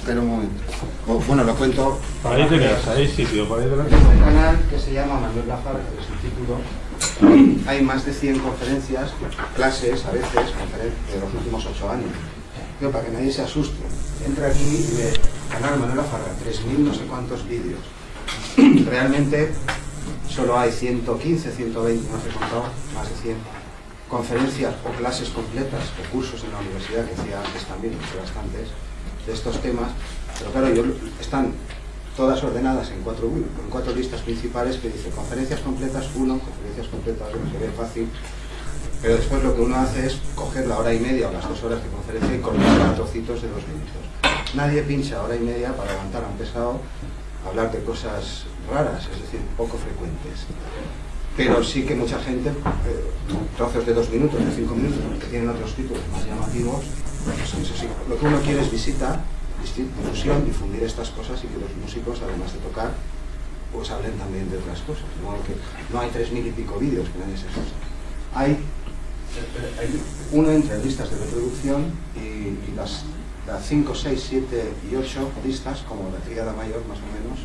Espera un momento. Bueno, lo cuento. Ahí tenéis, ahí sitio, por ahí delante. Es un canal que se llama Manuel Lafarga, que es el título. Hay más de 100 conferencias, clases, a veces, de los últimos 8 años. Pero para que nadie se asuste, entra aquí y ve canal Manuel Lafarga, 3.000 no sé cuántos vídeos. Realmente solo hay 115, 120, no sé contado, más de 100 conferencias o clases completas o cursos en la universidad, que decía antes también, que bastantes, de estos temas. Pero claro, están todas ordenadas en cuatro listas principales que dice conferencias completas 1, conferencias completas 2, se ve fácil, pero después lo que uno hace es coger la hora y media o las 2 horas de conferencia y cortar a trocitos de 2 minutos. Nadie pincha hora y media para aguantar a un pesado a hablar de cosas raras, es decir, poco frecuentes. Pero sí que mucha gente, trozos de 2 minutos, de 5 minutos, que tienen otros títulos más llamativos, pues eso sí, lo que uno quiere es visita, difusión, difundir estas cosas y que los músicos, además de tocar, pues hablen también de otras cosas. De modo que no hay 3.000 y pico vídeos, que nadie se asusta. Hay uno entre listas de reproducción y las 5, 6, 7 y 8 listas, como la tríada mayor más o menos,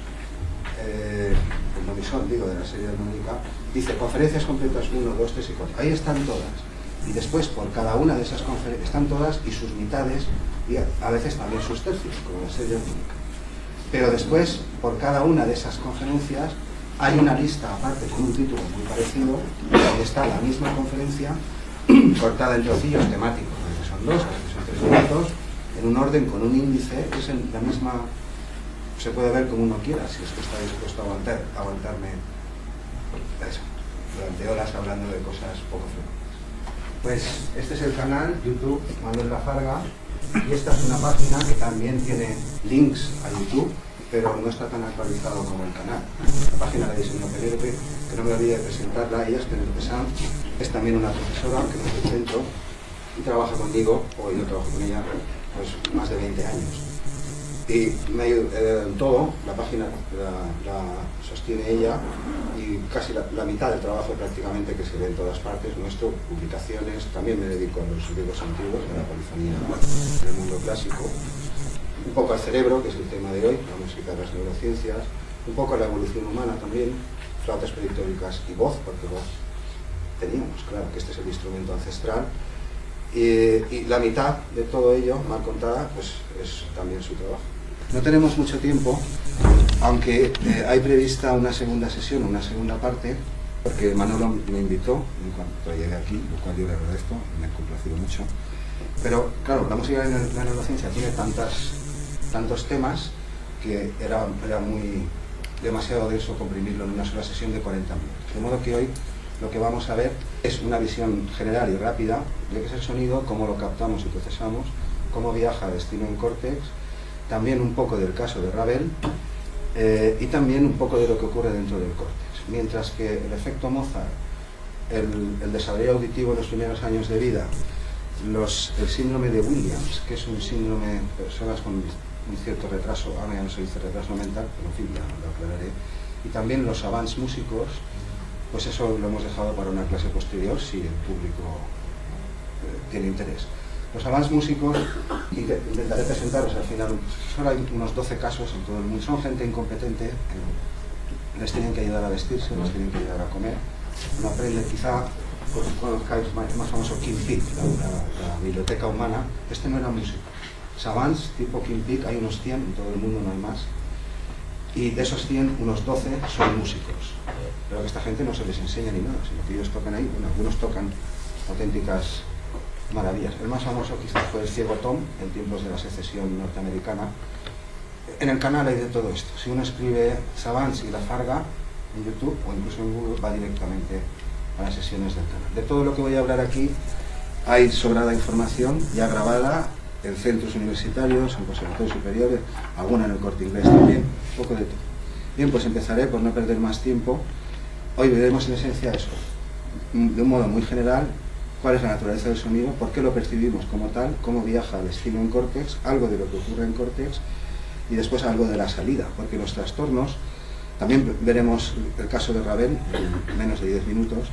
el nomisón, digo, de la serie armónica, dice conferencias completas 1, 2, 3 y 4. Ahí están todas. Y después, por cada una de esas conferencias, están todas y sus mitades, y a veces también sus tercios, como la serie armónica. Pero después, por cada una de esas conferencias, hay una lista aparte con un título muy parecido, donde está la misma conferencia, cortada en trocillos temáticos, a veces son 2, a veces son 3 minutos, en un orden con un índice, es en la misma, se puede ver como uno quiera, si es que está dispuesto a aguantarme eso, durante horas hablando de cosas poco frecuentes. Pues este es el canal, YouTube, Manuel Lafarga, y esta es una página que también tiene links a YouTube, pero no está tan actualizado como el canal. La página la diseñó Penélope, que no me olvide de presentarla, ella es Penélope Sanz, es también una profesora que no es del centro y trabaja conmigo, o yo trabajo con ella, pues más de 20 años. Y me ayuda en todo, la página la sostiene ella y casi la mitad del trabajo prácticamente que se ve en todas partes nuestro, publicaciones, también me dedico a los libros antiguos, a la polifonía del mundo clásico, un poco al cerebro, que es el tema de hoy, la música de las neurociencias, un poco a la evolución humana también, flautas predictóricas y voz, porque voz teníamos, claro, que este es el instrumento ancestral, y la mitad de todo ello, mal contada, pues es también su trabajo. No tenemos mucho tiempo, aunque hay prevista una segunda sesión, una segunda parte, porque Manolo me invitó en cuanto llegué aquí, lo cual yo le agradezco, me ha complacido mucho. Pero claro, la música de la neurociencia tiene tantos temas que era demasiado denso comprimirlo en una sola sesión de 40 minutos. De modo que hoy lo que vamos a ver es una visión general y rápida de qué es el sonido, cómo lo captamos y procesamos, cómo viaja a destino en córtex, también un poco del caso de Ravel y también un poco de lo que ocurre dentro del córtex. Mientras que el efecto Mozart, el desarrollo auditivo en los primeros años de vida, el síndrome de Williams, que es un síndrome de personas con un cierto retraso, ahora ya no se dice retraso mental, pero en fin, ya lo aclararé, y también los avance músicos, pues eso lo hemos dejado para una clase posterior si el público tiene interés. Los avance músicos, intentaré presentaros al final, solo hay unos 12 casos en todo el mundo, son gente incompetente, les tienen que ayudar a vestirse, les tienen que ayudar a comer, uno aprende, quizá conozcáis más famoso Kim Peek, la biblioteca humana, este no era músico. Savants tipo Kim Peek hay unos 100, en todo el mundo no hay más, y de esos 100, unos 12 son músicos, pero que esta gente no se les enseña ni nada, sino que ellos tocan ahí, bueno, algunos tocan auténticas maravillas. El más famoso quizás fue el ciego Tom, en tiempos de la secesión norteamericana. En el canal hay de todo esto, si uno escribe Savants y Lafarga en YouTube o incluso en Google, va directamente a las sesiones del canal. De todo lo que voy a hablar aquí hay sobrada información ya grabada en centros universitarios, en conservatorios superiores, alguna en el Corte Inglés también, un poco de todo. Bien, pues empezaré por no perder más tiempo. Hoy veremos en esencia eso, de un modo muy general, cuál es la naturaleza del sonido, por qué lo percibimos como tal, cómo viaja al destino en córtex, algo de lo que ocurre en córtex y después algo de la salida, porque los trastornos, también veremos el caso de Ravel en menos de 10 minutos,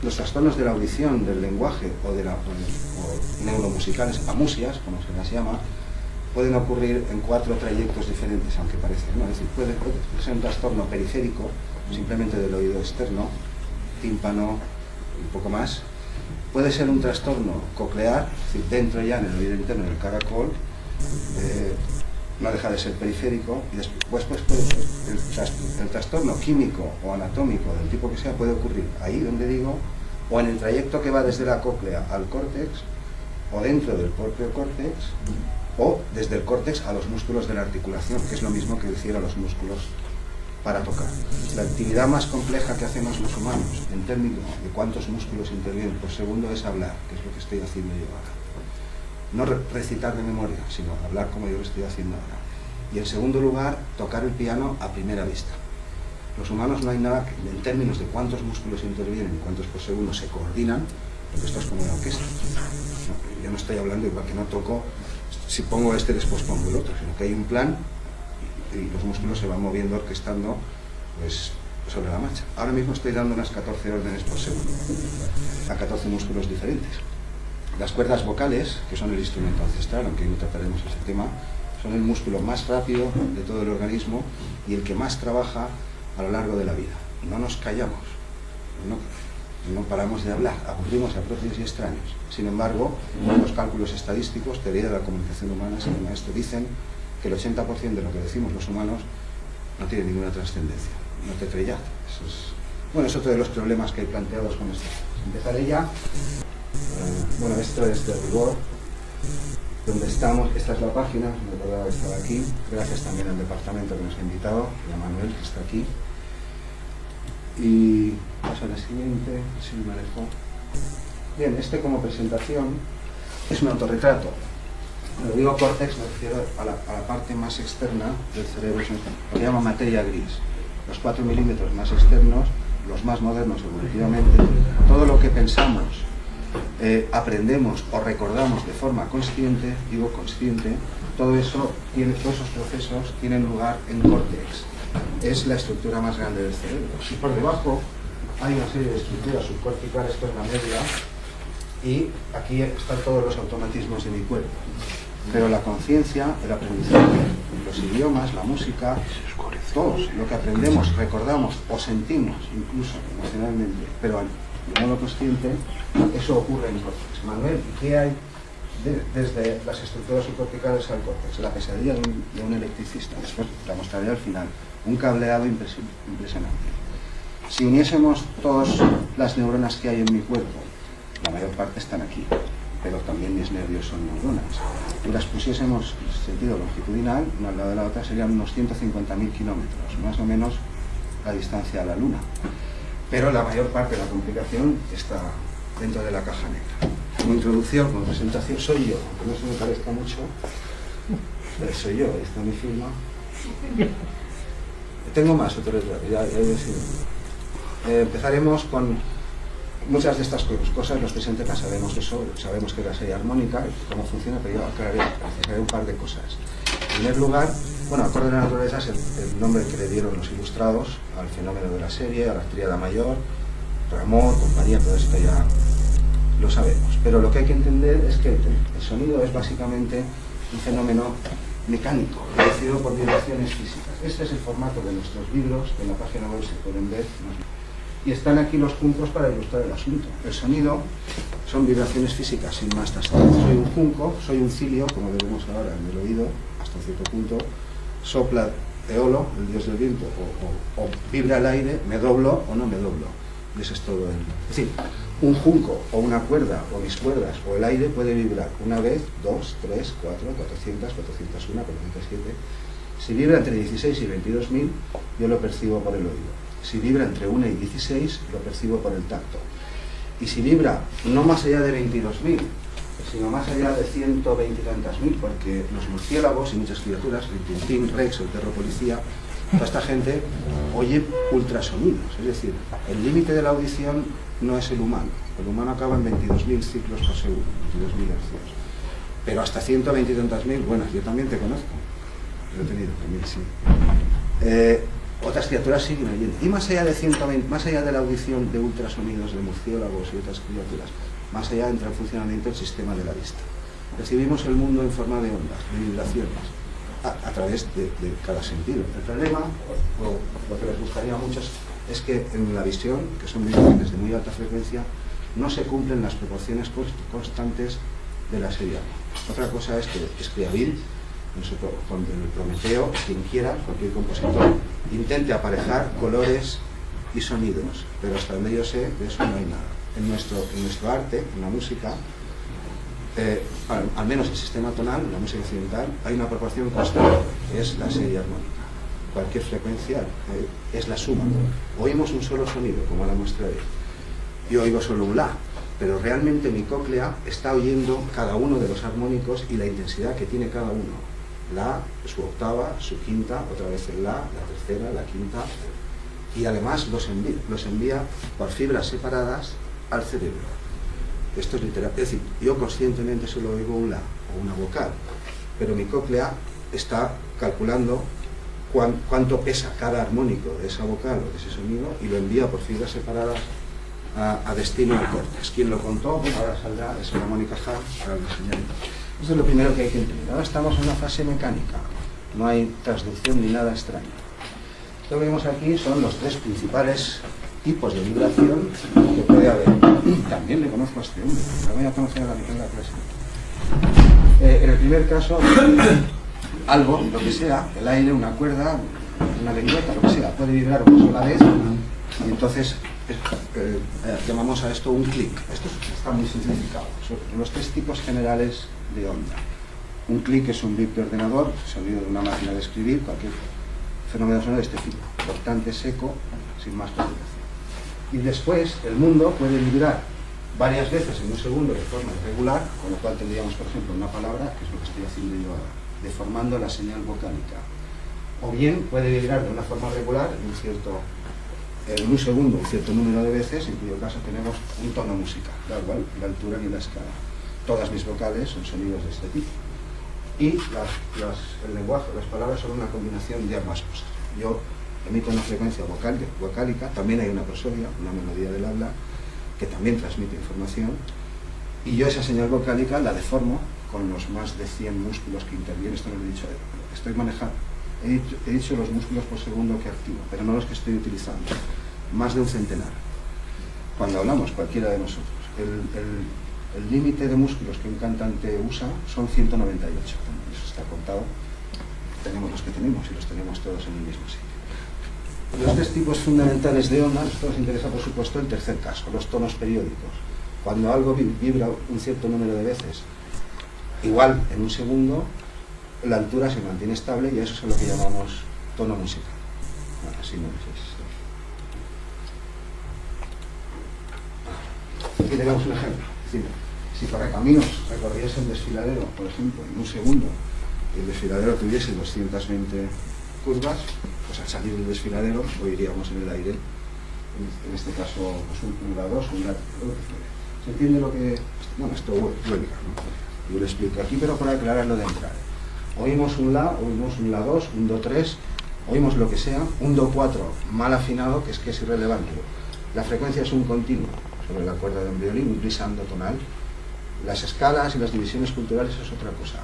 los trastornos de la audición, del lenguaje o neuromusicales, amusias, como se las llama, pueden ocurrir en 4 trayectos diferentes, aunque parezcan, ¿no? Es decir, puede ser un trastorno periférico, simplemente del oído externo, tímpano, un poco más. Puede ser un trastorno coclear, es decir, dentro ya en el oído interno, en el caracol, no deja de ser periférico, y después puede ser el trastorno químico o anatómico del tipo que sea, puede ocurrir ahí donde digo, o en el trayecto que va desde la cóclea al córtex, o dentro del propio córtex, o desde el córtex a los músculos de la articulación, que es lo mismo que decir a los músculos para tocar. La actividad más compleja que hacemos los humanos en términos de cuántos músculos intervienen por segundo es hablar, que es lo que estoy haciendo yo ahora. No recitar de memoria, sino hablar como yo lo estoy haciendo ahora. Y en segundo lugar, tocar el piano a primera vista. Los humanos no hay nada que, en términos de cuántos músculos intervienen y cuántos por segundo se coordinan, porque esto es como una orquesta. No, yo no estoy hablando igual que no toco, si pongo este después pongo el otro, sino que hay un plan y los músculos se van moviendo, orquestando pues, sobre la marcha. Ahora mismo estoy dando unas 14 órdenes por segundo a 14 músculos diferentes. Las cuerdas vocales, que son el instrumento ancestral, aunque hoy no trataremos ese tema, son el músculo más rápido de todo el organismo y el que más trabaja a lo largo de la vida. No nos callamos, no paramos de hablar, aburrimos a propios y extraños. Sin embargo, los cálculos estadísticos, teoría de la comunicación humana, se llama esto, dicen que el 80% de lo que decimos los humanos no tiene ninguna trascendencia. No te trellas. Bueno, es otro de los problemas que hay planteados con esto. Empezaré ya. Bueno, esto es de rigor, donde estamos. Esta es la página, me acordaba que estaba aquí. Gracias también al departamento que nos ha invitado, y a Manuel, que está aquí. Y paso a la siguiente, si me alejo. Bien, este como presentación es un autorretrato. Cuando digo córtex me refiero a la parte más externa del cerebro, lo que llama materia gris. Los 4 milímetros más externos, los más modernos evolutivamente, todo lo que pensamos, aprendemos o recordamos de forma consciente, digo consciente, todos esos procesos tienen lugar en córtex. Es la estructura más grande del cerebro. Y por debajo hay una serie de estructuras subcorticales, esto es la médula, y aquí están todos los automatismos de mi cuerpo. Pero la conciencia, el aprendizaje, los idiomas, la música, todos lo que aprendemos, recordamos o sentimos, incluso emocionalmente, pero de modo consciente, eso ocurre en córtex. Manuel, ¿qué hay desde las estructuras subcorticales al córtex? La pesadilla de un electricista. Después la mostraré al final. Un cableado impresionante. Si uniésemos todas las neuronas que hay en mi cuerpo, la mayor parte están aquí, pero también mis nervios son neuronas, y las pusiésemos en sentido longitudinal, una al lado de la otra, serían unos 150.000 kilómetros, más o menos la distancia a la Luna. Pero la mayor parte de la complicación está dentro de la caja negra. Como introducción, como presentación, soy yo, aunque no se me parezca mucho, pero soy yo, esta es mi firma. Tengo más autorretrato, ya he decidido. Empezaremos con muchas de estas cosas, los presentes las sabemos de sobra, sabemos que es la serie armónica, cómo funciona, pero yo aclararé un par de cosas. En primer lugar, bueno, acorde de la naturaleza es el nombre que le dieron los ilustrados al fenómeno de la serie, a la tríada mayor, Ramón, compañía, todo esto ya lo sabemos. Pero lo que hay que entender es que el sonido es básicamente un fenómeno mecánico, producido por vibraciones físicas. Este es el formato de nuestros libros, que en la página web se pueden ver. Y están aquí los puntos para ilustrar el asunto. El sonido son vibraciones físicas, sin más trascendencia. Soy un junco, soy un cilio, como vemos ahora en el oído, hasta cierto punto. Sopla Eolo, el dios del viento, o vibra el aire, me doblo o no me doblo. Y eso es todo. Es decir, un junco o una cuerda, o mis cuerdas, o el aire puede vibrar una vez, 2, 3, 4, 400, 401, 407. Si vibra entre 16 y 22.000, yo lo percibo por el oído. Si vibra entre 1 y 16, lo percibo por el tacto. Y si vibra no más allá de 22.000, sino más allá de 120 y tantas mil, porque los murciélagos y muchas criaturas, el Tintín, Rex, el perro policía, toda esta gente oye ultrasonidos. Es decir, el límite de la audición no es el humano. El humano acaba en 22.000 ciclos por segundo, 22.000 hercios. Pero hasta 120 y tantas mil, bueno, yo también te conozco. Lo he tenido también, sí. Otras criaturas siguen oyendo. Y más allá de 120, más allá de la audición de ultrasonidos de murciélagos y otras criaturas, más allá entra en funcionamiento el sistema de la vista. Percibimos el mundo en forma de ondas, de vibraciones, a través de cada sentido. El problema, o lo que les gustaría a muchos, es que en la visión, que son vibraciones de muy alta frecuencia, no se cumplen las proporciones constantes de la serie. Otra cosa es que Scriabin, con el Prometeo, quien quiera, cualquier compositor, intente aparejar colores y sonidos, pero hasta donde yo sé, de eso no hay nada. En nuestro arte, en la música, al menos el sistema tonal, en la música occidental, hay una proporción constante, que es la serie armónica. Cualquier frecuencia es la suma. Oímos un solo sonido, como la mostraré. Yo oigo solo un la, pero realmente mi cóclea está oyendo cada uno de los armónicos y la intensidad que tiene cada uno. La, su octava, su quinta, otra vez el la tercera, la quinta, y además los envía por fibras separadas al cerebro. Esto es literal, es decir, yo conscientemente solo oigo un la o una vocal, pero mi cóclea está calculando cuánto pesa cada armónico de esa vocal o de ese sonido y lo envía por fibras separadas a destino al córtex. Quien lo contó, bueno, ahora saldrá, es una Mónica Hahn, ahora lo enseñaré. Eso es lo primero que hay que entender. Ahora estamos en una fase mecánica, no hay transducción ni nada extraño. Lo que vemos aquí son los tres principales tipos de vibración que puede haber. También le conozco a este hombre, lo voy a conocer a la mitad de la clase. En el primer caso, algo, lo que sea, el aire, una cuerda, una lengüeta, lo que sea, puede vibrar una sola vez y entonces llamamos a esto un clic. Esto está muy simplificado. Son los tres tipos generales de onda. Un clic es un bip de ordenador, sonido de una máquina de escribir, cualquier fenómeno sonoro de este tipo, cortante, seco, sin más complicación. Y después el mundo puede vibrar varias veces en un segundo de forma irregular, con lo cual tendríamos, por ejemplo, una palabra, que es lo que estoy haciendo yo ahora, deformando la señal vocálica. O bien puede vibrar de una forma regular en un segundo un cierto número de veces, en cuyo caso tenemos un tono musical, da igual la altura ni la escala. Todas mis vocales son sonidos de este tipo. Y el lenguaje, las palabras son una combinación de ambas cosas. Yo emito una frecuencia vocálica, también hay una prosodia, una melodía del habla, que también transmite información, y yo esa señal vocálica la deformo con los más de 100 músculos que intervienen. Esto no lo he dicho, estoy manejando. He dicho los músculos por segundo que activo, pero no los que estoy utilizando. Más de un centenar. Cuando hablamos, cualquiera de nosotros, el límite de músculos que un cantante usa son 198. Eso está contado. Tenemos los que tenemos y los tenemos todos en el mismo sitio. Los tres tipos fundamentales de ondas, esto nos interesa por supuesto el tercer caso, los tonos periódicos. Cuando algo vibra un cierto número de veces, igual en un segundo, la altura se mantiene estable y eso es lo que llamamos tono musical. Así no es. Aquí tenemos un ejemplo. Es decir, si para caminos recorriese el desfiladero, por ejemplo, en un segundo, y el desfiladero tuviese 220 curvas, pues al salir del desfiladero oiríamos en el aire, en este caso pues un La2, un La. ¿Se entiende lo que...? Bueno, esto huelga, ¿no? Yo lo explico aquí, pero para aclararlo de entrada. Oímos un La, oímos un La2, un Do3, oímos lo que sea, un Do4 mal afinado, que es irrelevante. La frecuencia es un continuo sobre la cuerda de un violín, un glissando tonal. Las escalas y las divisiones culturales es otra cosa.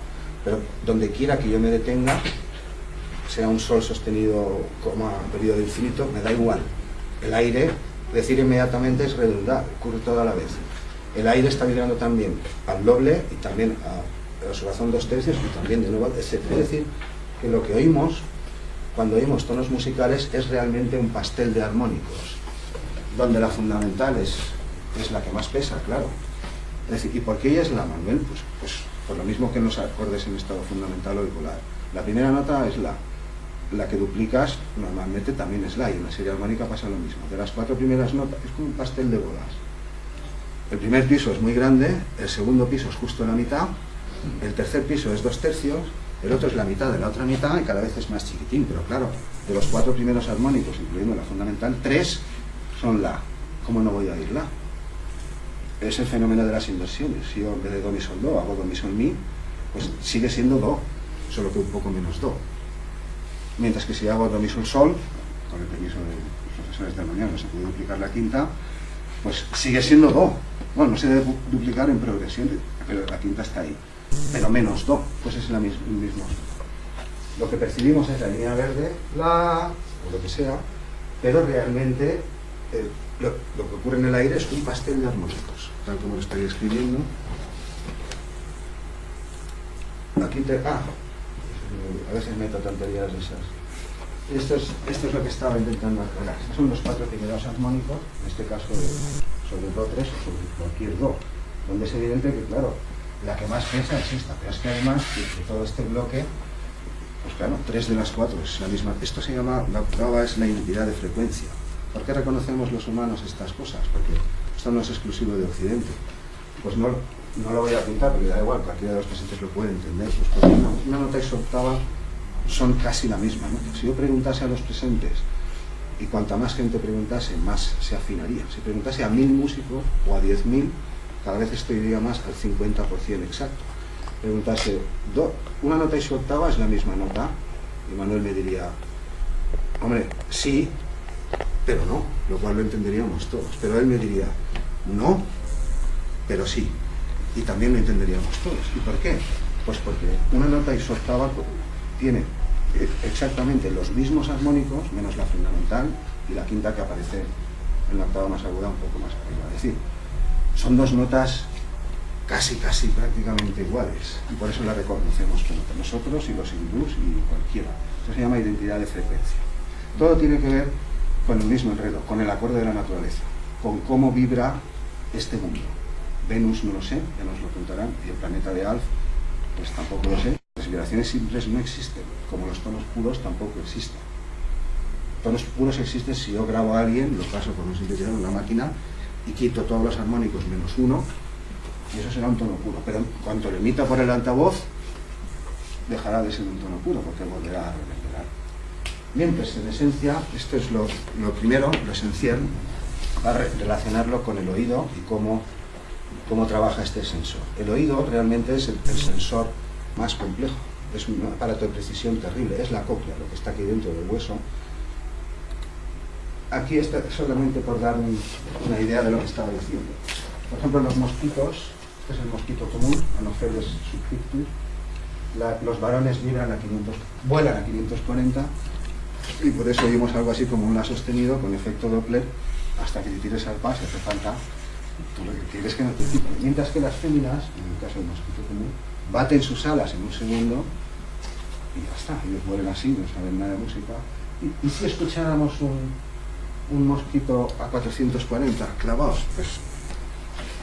Pero donde quiera que yo me detenga, sea un sol sostenido como a periodo infinito, me da igual. El aire, decir inmediatamente es redundar, ocurre toda la vez. El aire está vibrando también al doble y también a su razón 2/3 y también de nuevo, etc. Es decir, que lo que oímos cuando oímos tonos musicales es realmente un pastel de armónicos, donde la fundamental es la que más pesa, claro. Es decir, ¿y por qué ella es la, Manuel? Pues por lo mismo que en los acordes en estado fundamental o bipolar. La primera nota es la que duplicas normalmente también es la, y en la serie armónica pasa lo mismo. De las 4 primeras notas es como un pastel de bolas. El primer piso es muy grande, el segundo piso es justo la mitad, el tercer piso es 2/3, el otro es la mitad de la otra mitad y cada vez es más chiquitín, pero claro, de los 4 primeros armónicos, incluyendo la fundamental, 3 son la. ¿Cómo no voy a oír la? Es el fenómeno de las inversiones. Si yo en vez de do, mi, sol, do, hago do, mi, sol, mi, pues sigue siendo do, solo que un poco menos do. Mientras que si hago do, mi, sol, sol, con el permiso de los profesores de mañana, se puede duplicar la quinta, pues sigue siendo do. Bueno, no se debe duplicar en progresión, pero la quinta está ahí. pero menos do, pues es el mismo. Lo que percibimos es la línea verde, la, o lo que sea, pero realmente lo que ocurre en el aire es un pastel de armónicos, tal como lo estoy escribiendo. Aquí a veces meto tonterías de esas. Esto es lo que estaba intentando aclarar. Estos son los 4 primeros armónicos, en este caso sobre do 3 o sobre cualquier do, donde es evidente que, claro, la que más pesa es esta, pero es que además de todo este bloque, pues claro, 3 de las 4 es la misma. Esto se llama, la octava es la identidad de frecuencia. ¿Por qué reconocemos los humanos estas cosas? Porque esto no es exclusivo de Occidente. Pues no lo voy a pintar, porque da igual, cualquiera de los presentes lo puede entender. Pues porque una nota y su octava son casi la misma, ¿no? Si yo preguntase a los presentes, y cuanta más gente preguntase, más se afinaría. Si preguntase a 1000 músicos o a 10.000, cada vez esto iría más al 50% exacto. Preguntase, una nota y su octava es la misma nota, y Manuel me diría, hombre, sí, pero no, lo cual lo entenderíamos todos. Pero él me diría, no, pero sí, y también lo entenderíamos todos. ¿Y por qué? Pues porque una nota y su octava tiene exactamente los mismos armónicos, menos la fundamental y la quinta que aparece en la octava más aguda un poco más arriba. Es decir, son 2 notas casi prácticamente iguales, y por eso la reconocemos como nosotros y los hindús y cualquiera. Eso se llama identidad de frecuencia. Todo tiene que ver con el mismo enredo, con el acorde de la naturaleza, con cómo vibra este mundo. Venus no lo sé, ya nos lo contarán, y el planeta de Alf, pues tampoco lo sé. Las vibraciones simples no existen, como los tonos puros tampoco existen. Tonos puros existen si yo grabo a alguien, lo paso por un sintetizador, una máquina, y quito todos los armónicos menos uno, y eso será un tono puro. Pero en cuanto lo emita por el altavoz, dejará de ser un tono puro, porque volverá a reverberar. Bien, pues en esencia, esto es lo primero, lo esencial, para relacionarlo con el oído y cómo trabaja este sensor. El oído realmente es el sensor más complejo, es un aparato de precisión terrible, es la cóclea, lo que está aquí dentro del hueso. Aquí está solamente por dar una idea de lo que estaba diciendo. Por ejemplo, los mosquitos, este es el mosquito común, Anopheles subfictus, los varones vuelan a 540, y por eso oímos algo así como un la sostenido con efecto Doppler, hasta que te tires al pas, hace falta, tú lo que quieres que no te quite. Mientras que las féminas, en el caso del mosquito común, baten sus alas en un segundo y ya está, ellos mueren así, no saben nada de música. ¿Y si escucháramos un mosquito a 440 clavados? Pues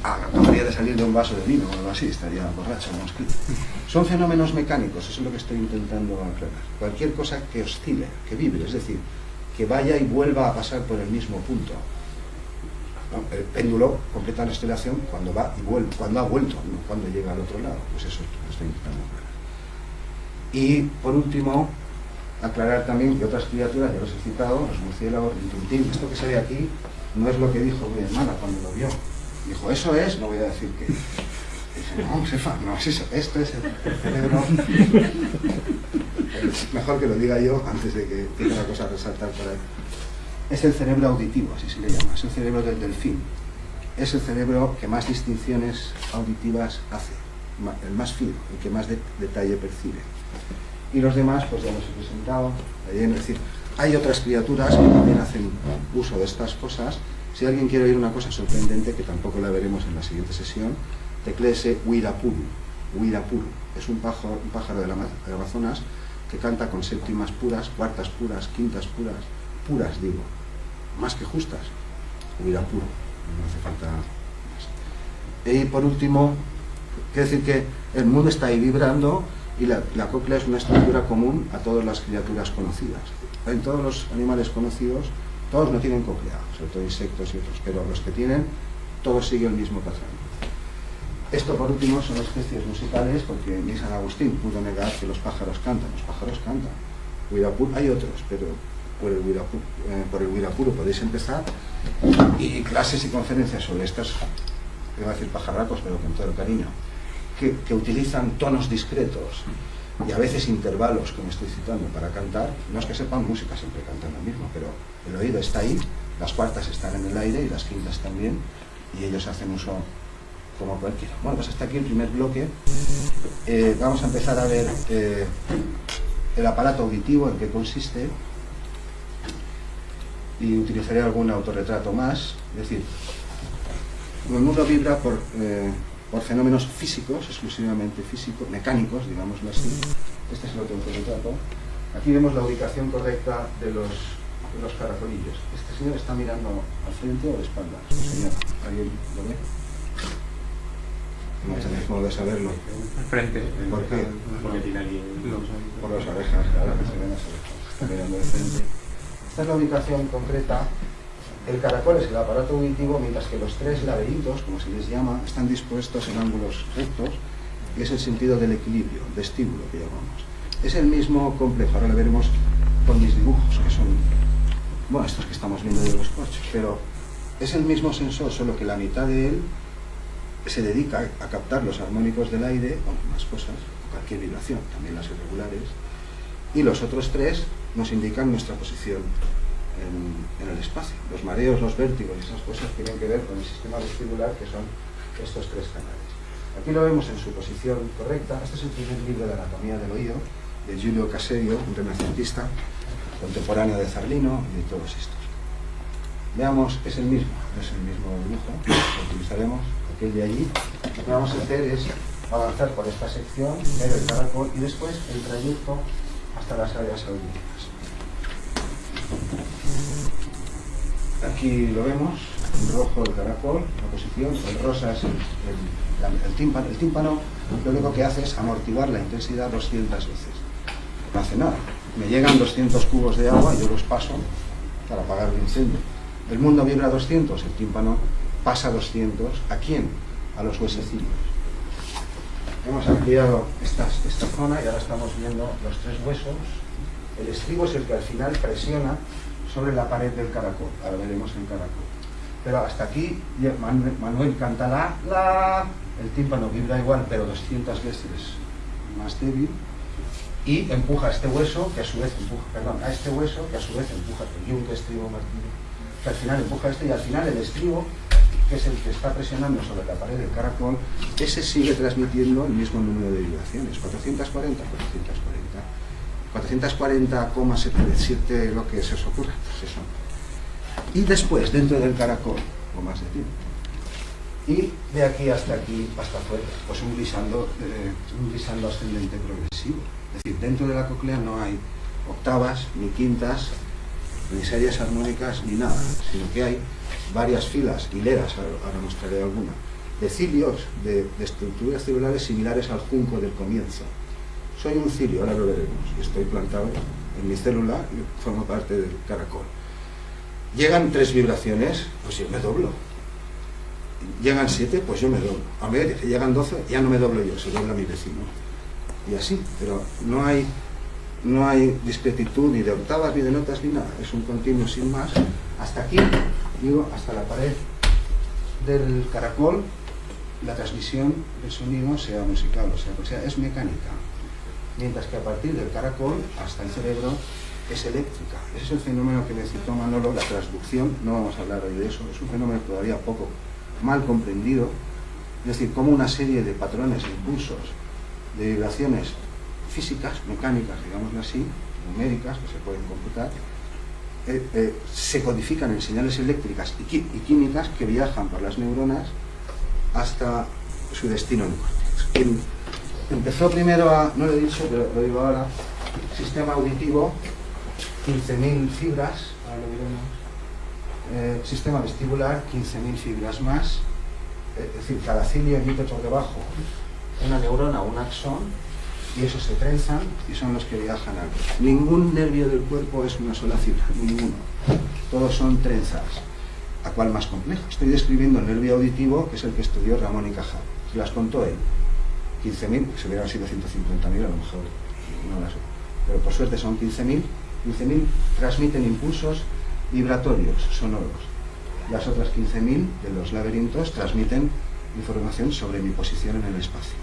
acabaría de salir de un vaso de vino o algo así, estaría borracho el mosquito. Son fenómenos mecánicos, eso es lo que estoy intentando aclarar. Cualquier cosa que oscile, que vibre, es decir, que vaya y vuelva a pasar por el mismo punto. ¿No? El péndulo completa la oscilación cuando va y vuelve, cuando ha vuelto, no cuando llega al otro lado. Pues eso es lo que estoy intentando aclarar. Y por último, aclarar también que otras criaturas, ya los he citado, los murciélagos, el tintín, esto que se ve aquí no es lo que dijo mi hermana cuando lo vio. Dijo, eso es, no voy a decir que. Dice, no, Sefa, no es eso, esto es el cerebro. Mejor que lo diga yo antes de que tenga una cosa a resaltar por ahí. Es el cerebro auditivo, así se le llama, es el cerebro del delfín. Es el cerebro que más distinciones auditivas hace, el más fino, el que más detalle percibe. Y los demás, pues ya los he presentado. Es decir, hay otras criaturas que también hacen uso de estas cosas. Si alguien quiere oír una cosa sorprendente, que tampoco la veremos en la siguiente sesión, tecléese Wirapuru. Wirapuru es un pájaro del Amazonas que canta con séptimas puras, cuartas puras, quintas puras digo, más que justas. Wirapuru, no hace falta más. Y por último, quiero decir que el mundo está ahí vibrando y la cóclea es una estructura común a todas las criaturas conocidas. En todos los animales conocidos, todos no tienen cóclea, sobre todo insectos y otros, pero los que tienen, todos siguen el mismo patrón. Esto por último son especies musicales, porque ni San Agustín pudo negar que los pájaros cantan. Los pájaros cantan. Wirapuru, hay otros, pero por el Wirapuru podéis empezar, y clases y conferencias sobre estas, iba a decir pajarracos, pero con todo el cariño, que utilizan tonos discretos y a veces intervalos, como estoy citando, para cantar. No es que sepan música, siempre cantan lo mismo, pero el oído está ahí, las cuartas están en el aire y las quintas también, y ellos hacen uso como cualquiera. Bueno, pues hasta aquí el primer bloque. Vamos a empezar a ver el aparato auditivo, en qué consiste, y utilizaré algún autorretrato más. Es decir, el mundo vibra por fenómenos físicos, exclusivamente físicos, mecánicos, digámoslo así. Este es el autorretrato. Aquí vemos la ubicación correcta de los caracolillos. Este señor está mirando al frente o de espaldas. Señor, ¿alguien lo ve? No tenéis modo de saberlo. Al frente. ¿Por qué? Porque tiene aquí Por las orejas, claro, que se ven las orejas. Está mirando de frente. Esta es la ubicación concreta. El caracol es el aparato auditivo, mientras que los tres laberintos, como se les llama, están dispuestos en ángulos rectos, y es el sentido del equilibrio, vestíbulo que llamamos. Es el mismo complejo, ahora lo veremos con mis dibujos, que son, bueno, estos que estamos viendo de los corchos, pero es el mismo sensor, solo que la mitad de él se dedica a captar los armónicos del aire, o más cosas, cualquier vibración, también las irregulares, y los otros tres nos indican nuestra posición en el espacio. Los mareos, los vértigos y esas cosas tienen que ver con el sistema vestibular, que son estos tres canales. Aquí lo vemos en su posición correcta. Este es el primer libro de anatomía del oído, de Giulio Caserio, un renacentista contemporáneo de Zarlino y de todos estos. Veamos, es el mismo dibujo, lo utilizaremos, aquel de allí. Lo que vamos a hacer es avanzar por esta sección, ver el caracol y después el trayecto hasta las áreas auditivas. Aquí lo vemos, en rojo el caracol, la posición, el rosa es el tímpano. El tímpano lo único que hace es amortiguar la intensidad 200 veces. No hace nada. Me llegan 200 cubos de agua, yo los paso para apagar el incendio. El mundo vibra 200, el tímpano pasa 200. ¿A quién? A los huesecillos. Hemos ampliado esta zona y ahora estamos viendo los tres huesos. El estribo es el que al final presiona sobre la pared del caracol. Ahora veremos el caracol. Pero hasta aquí Manuel canta la, el tímpano vibra igual, pero 200 veces más débil, y empuja a este hueso, que a su vez empuja, perdón, a este hueso, que a su vez empuja el yunque estribo martillo, que al final empuja a este, y al final el estribo, que es el que está presionando sobre la pared del caracol, ese sigue transmitiendo el mismo número de vibraciones, 440, 440,77, lo que se os ocurra, pues eso. Y después, dentro del caracol, o más de tiempo. Y de aquí hasta afuera, pues un glissando ascendente progresivo. Es decir, dentro de la cóclea no hay octavas, ni quintas, ni series armónicas, ni nada, sino que hay varias filas, hileras, ahora mostraré alguna, de cilios, de estructuras celulares similares al junco del comienzo. Soy un cilio, ahora lo veremos, y estoy plantado en mi célula y formo parte del caracol. Llegan 3 vibraciones, pues yo me doblo. Llegan 7, pues yo me doblo. A ver, llegan 12, ya no me doblo yo, se dobla mi vecino. Y así, pero no hay discretitud ni de octavas, ni de notas, ni nada. Es un continuo sin más. Hasta aquí, digo, hasta la pared del caracol, la transmisión del sonido, sea musical o sea, es mecánica. Mientras que a partir del caracol hasta el cerebro es eléctrica. Ese es el fenómeno que me citó Manolo, la transducción. No vamos a hablar hoy de eso, es un fenómeno todavía poco mal comprendido. Es decir, como una serie de patrones, impulsos, de vibraciones físicas, mecánicas, digámoslo así, numéricas, que se pueden computar, se codifican en señales eléctricas y químicas que viajan por las neuronas hasta su destino en córtex. Quien empezó primero no lo he dicho, pero lo digo ahora, sistema auditivo, 15.000 fibras, ahora lo veremos, sistema vestibular, 15.000 fibras más, es decir, cada cilio emite por debajo una neurona o un axón, y esos se trenzan y son los que viajan al cuerpo. Ningún nervio del cuerpo es una sola fibra, ninguno. Todos son trenzadas. ¿A cuál más complejo? Estoy describiendo el nervio auditivo, que es el que estudió Ramón y Cajal. Se las contó él. 15.000, se hubieran sido 150.000 a lo mejor, no las sé. Pero por suerte son 15.000. 15.000 transmiten impulsos vibratorios, sonoros. Las otras 15.000 de los laberintos transmiten información sobre mi posición en el espacio.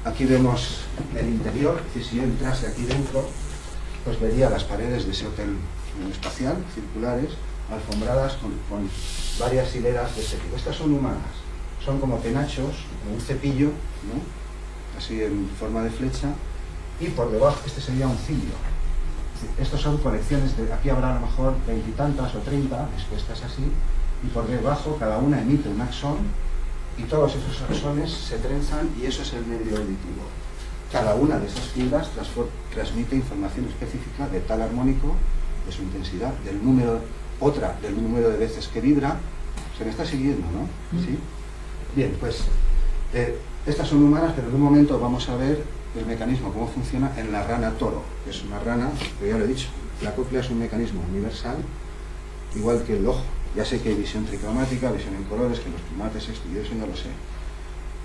Aquí vemos el interior, es decir, si yo entrase aquí dentro, pues vería las paredes de ese hotel espacial, circulares, alfombradas con varias hileras de este tipo. Estas son humanas, son como penachos, como un cepillo, ¿no? Así en forma de flecha, y por debajo este sería un cilio. Estos son colecciones de, aquí habrá a lo mejor 20 y tantas o 30 expuestas así, y por debajo cada una emite un axón, y todos esos axones se trenzan, y eso es el medio auditivo. Cada una de esas fibras transmite información específica de tal armónico, de su intensidad, del número, otra del número de veces que vibra. Se me está siguiendo, ¿no? ¿Sí? Bien, pues estas son humanas, pero en un momento vamos a ver el mecanismo, cómo funciona en la rana toro, que es una rana, que ya lo he dicho, la cóclea es un mecanismo universal, igual que el ojo. Ya sé que hay visión tricromática, visión en colores, que los primates esto y eso ya lo sé.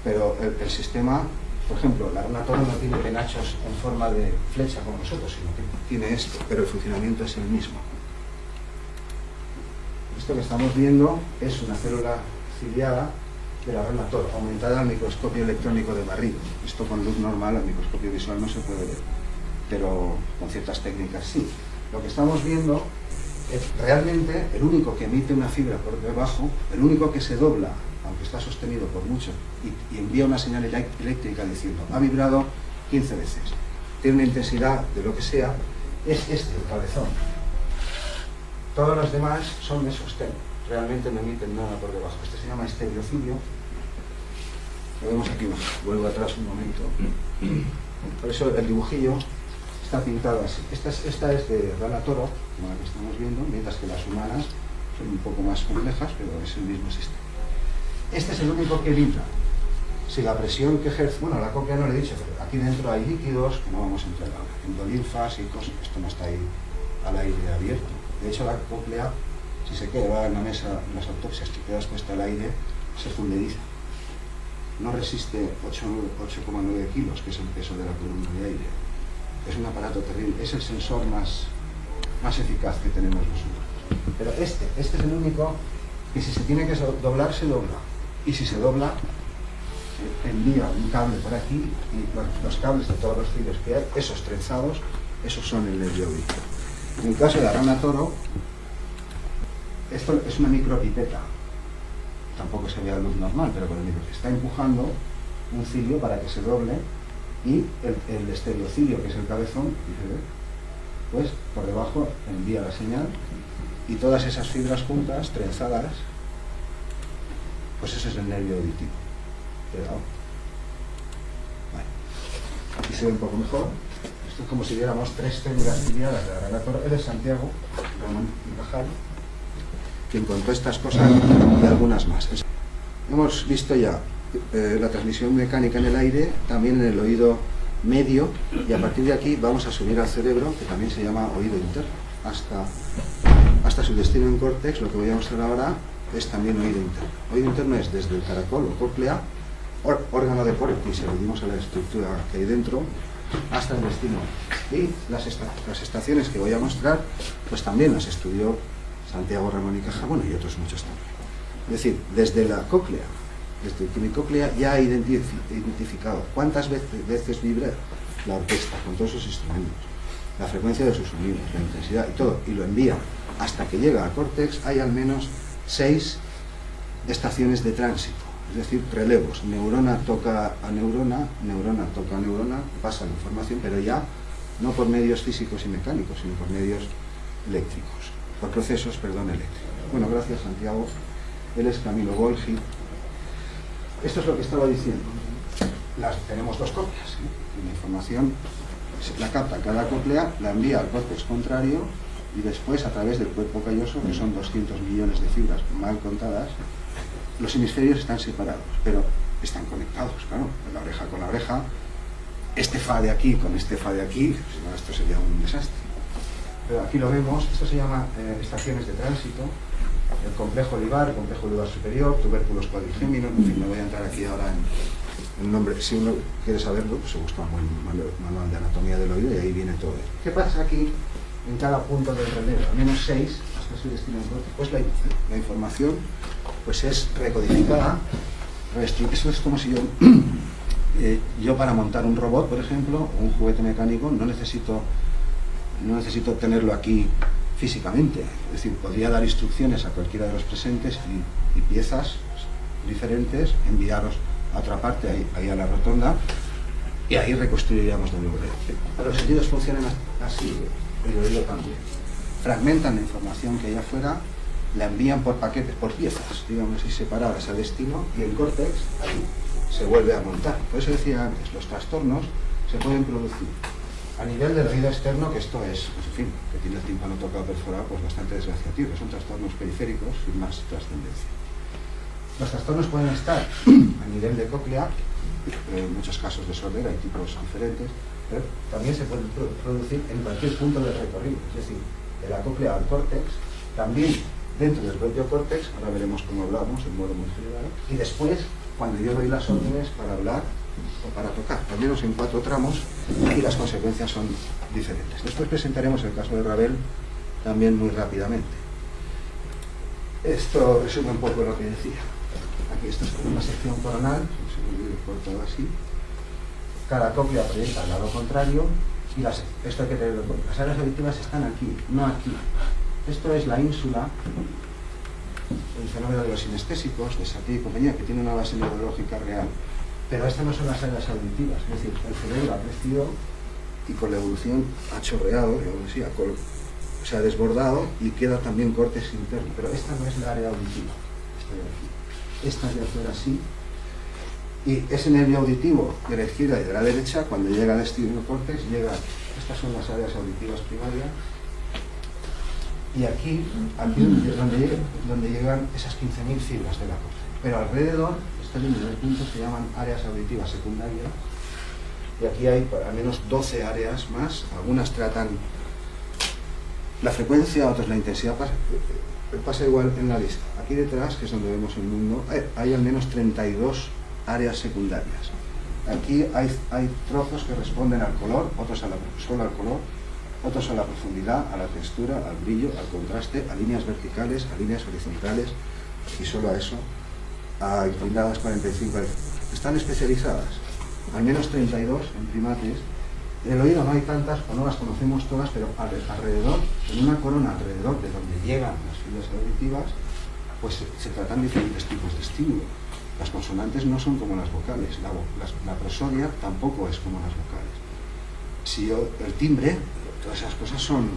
Pero el sistema, por ejemplo, la rana toro no tiene penachos en forma de flecha como nosotros, sino que tiene esto, pero el funcionamiento es el mismo. Esto que estamos viendo es una célula ciliada de la rana toro, aumentada al microscopio electrónico de barrido. Esto con luz normal, al microscopio visual no se puede ver, pero con ciertas técnicas sí. Lo que estamos viendo es realmente el único que emite una fibra por debajo, el único que se dobla, aunque está sostenido por mucho, y envía una señal eléctrica diciendo, ha vibrado 15 veces, tiene una intensidad de lo que sea, es este, el cabezón. Todos los demás son de sostén, realmente no emiten nada por debajo. Este se llama estereocilio. Lo vemos aquí, vuelvo atrás un momento. Por eso el dibujillo está pintado así. Esta es de rana toro, como la que estamos viendo, mientras que las humanas son un poco más complejas, pero es el mismo sistema. Este es el único que vibra. Si la presión que ejerce, bueno, la cóclea no lo he dicho, pero aquí dentro hay líquidos, que no vamos a entrar ahora, endolinfas y cosas, esto no está ahí al aire abierto. De hecho, la cóclea, si se queda en la mesa en las autopsias, que queda expuesta al aire, se funderiza. No resiste 8,9 kilos, que es el peso de la columna de aire. Es un aparato terrible, es el sensor más eficaz que tenemos nosotros. Pero este es el único que si se tiene que doblar, se dobla. Y si se dobla, envía un cable por aquí, y los cables de todos los fibros que hay, esos trenzados, esos son el nervio auditivo. En el caso de la rana toro, esto es una micropipeta. Tampoco se ve a luz normal, pero con el micro está empujando un cilio para que se doble, y el estereocilio, que es el cabezón, pues por debajo envía la señal, y todas esas fibras juntas, trenzadas, pues ese es el nervio auditivo. Cuidado. Vale. Aquí se ve un poco mejor. Esto es como si viéramos tres células ciliadas de la rana toro. Él es Santiago Ramón y Cajal, quien contó estas cosas y algunas más. Hemos visto ya la transmisión mecánica en el aire, también en el oído medio, y a partir de aquí vamos a subir al cerebro, que también se llama oído interno, hasta su destino en córtex. Lo que voy a mostrar ahora es también oído interno. Oído interno es desde el caracol o cóclea, órgano de Porte, si aludimos a la estructura que hay dentro, hasta el destino. Y las estaciones que voy a mostrar, pues también las estudió Santiago Ramón y Cajal, bueno, y otros muchos también. Es decir, desde la cóclea, desde que mi cóclea ya ha identificado cuántas veces vibra la orquesta con todos sus instrumentos, la frecuencia de sus sonidos, la intensidad y todo, y lo envía hasta que llega a córtex. Hay al menos 6 estaciones de tránsito, es decir, relevos. Neurona toca a neurona, neurona toca a neurona, pasa la información, pero ya no por medios físicos y mecánicos, sino por medios eléctricos, por procesos, eléctricos. Bueno, gracias Santiago. Él es Camilo Golgi. Esto es lo que estaba diciendo. Tenemos 2 cócleas, ¿sí? Y la información la capta cada cóclea, la envía al córtex contrario, y después a través del cuerpo calloso, que son 200 millones de fibras mal contadas. Los hemisferios están separados, pero están conectados, claro, la oreja con la oreja, este fa de aquí con este fa de aquí, pues, esto sería un desastre. Pero aquí lo vemos, esto se llama estaciones de tránsito, el complejo olivar, el complejo olivar superior, tubérculos cuadrigéminos, en fin, no voy a entrar aquí ahora en el nombre. Si uno quiere saberlo, pues se busca un manual de anatomía del oído y ahí viene todo. ¿Qué pasa aquí en cada punto del relevo? Al menos 6, hasta su destino en corte. Pues la información pues es recodificada. Eso es como si yo para montar un robot, por ejemplo, o un juguete mecánico, no necesito tenerlo aquí físicamente, es decir, podría dar instrucciones a cualquiera de los presentes y piezas diferentes, enviaros a otra parte, ahí a la rotonda, y ahí reconstruiríamos de nuevo. Pero los sentidos funcionan así, el oído también. Fragmentan la información que hay afuera, la envían por paquetes, por piezas, digamos, y separadas a destino, y el córtex ahí se vuelve a montar. Por eso decía antes, los trastornos se pueden producir a nivel del oído externo, que esto es, pues, en fin, que tiene el tímpano tocado perforado, pues bastante desgraciativo, son trastornos periféricos sin más trascendencia. Los trastornos pueden estar a nivel de cóclea, en muchos casos de sordera, hay tipos diferentes, pero también se pueden producir en cualquier punto del recorrido, es decir, de la cóclea al córtex, también dentro del propio córtex, ahora veremos cómo hablamos en modo muy general, y después, cuando yo doy las órdenes para hablar o para tocar, al menos en 4 tramos, y las consecuencias son diferentes. Después presentaremos el caso de Ravel también muy rápidamente. Esto resume un poco lo que decía. Aquí esto es como una sección coronal, se me cortado así. Cada cóclea proyecta al lado contrario, y esto hay que tenerlo en cuenta. Las áreas auditivas están aquí, no aquí. Esto es la ínsula, el fenómeno de los sinestésicos, de Satie y compañía, que tiene una base neurológica real. Pero estas no son las áreas auditivas, es decir, el cerebro ha crecido y con la evolución ha chorreado, digamos así, se ha desbordado y queda también córtex interno. Pero esta no es la área auditiva, esta de aquí. Esta es de afuera así. Y ese nervio auditivo de la izquierda y de la derecha, cuando llega al esternocórtex, estas son las áreas auditivas primarias. Y aquí es donde llegan esas 15.000 fibras de la córtex. Pero alrededor, esta línea de puntos se llaman áreas auditivas secundarias. Y aquí hay al menos 12 áreas más. Algunas tratan la frecuencia, otras la intensidad. Pasa igual en la lista. Aquí detrás, que es donde vemos el mundo, hay al menos 32 áreas secundarias. Aquí hay trozos que responden al color, otros solo al color, otros a la profundidad, a la textura, al brillo, al contraste, a líneas verticales, a líneas horizontales, y solo a eso, a inclinadas 45. Están especializadas, al menos 32 en primates. En el oído no hay tantas, o no las conocemos todas, pero alrededor, en una corona alrededor de donde llegan las fibras auditivas, pues se tratan diferentes tipos de estímulo. Las consonantes no son como las vocales, la prosodia tampoco es como las vocales. El timbre, todas esas cosas son...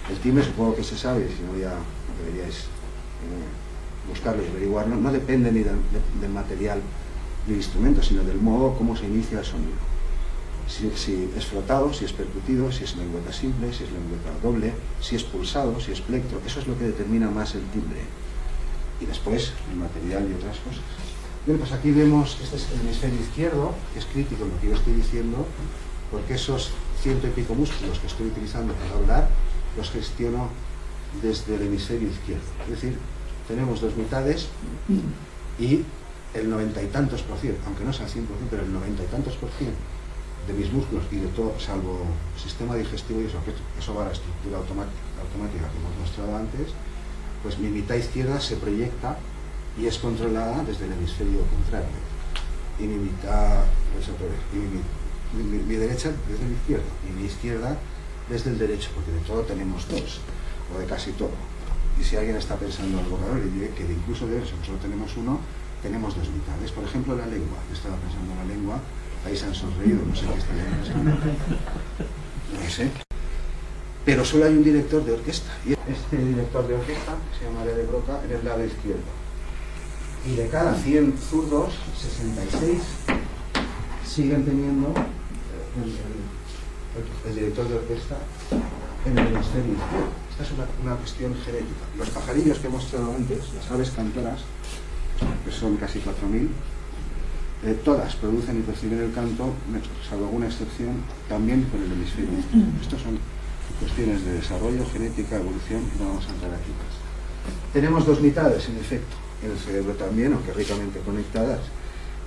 El timbre supongo que se sabe, si no ya deberíais buscarlo y averiguarlo, no depende ni del material del instrumento, sino del modo como se inicia el sonido. Si es flotado, si es percutido, si es lengüeta simple, si es lengüeta doble, si es pulsado, si es plectro, eso es lo que determina más el timbre. Y después el material y otras cosas. Bien, pues aquí vemos, este es el hemisferio izquierdo, que es crítico en lo que yo estoy diciendo, porque esos 100 y pico músculos que estoy utilizando para hablar, los gestiono desde el hemisferio izquierdo. Es decir, tenemos 2 mitades y el 90 y tantos por cien, aunque no sea el 100%, pero el 90 y tantos por cien de mis músculos y de todo, salvo sistema digestivo y eso va a la estructura automática que hemos mostrado antes, pues mi mitad izquierda se proyecta y es controlada desde el hemisferio contrario. Y mi mitad, pues otra vez, y mi derecha desde el izquierdo y mi izquierda desde el derecho, porque de todo tenemos 2, o de casi todo. Y si alguien está pensando algo raro, le diré que incluso de eso, solo tenemos 1, tenemos 2 mitades. Por ejemplo, la lengua. Yo estaba pensando en la lengua, ahí se han sonreído, no sé qué estarían pensando. No sé. Pero solo hay un director de orquesta. Y este director de orquesta, que se llama de Broca, en el lado izquierdo. Y de cada 100 zurdos, 66 siguen teniendo el director de orquesta en el hemisferio izquierdo. Esta es una cuestión genética. Los pajarillos que he mostrado antes, las aves cantoras, que son casi 4.000, todas producen y perciben el canto, salvo alguna excepción, también con el hemisferio izquierdo. Estas son cuestiones de desarrollo, genética, evolución, y no vamos a entrar aquí. Tenemos 2 mitades, en efecto, en el cerebro también, aunque ricamente conectadas,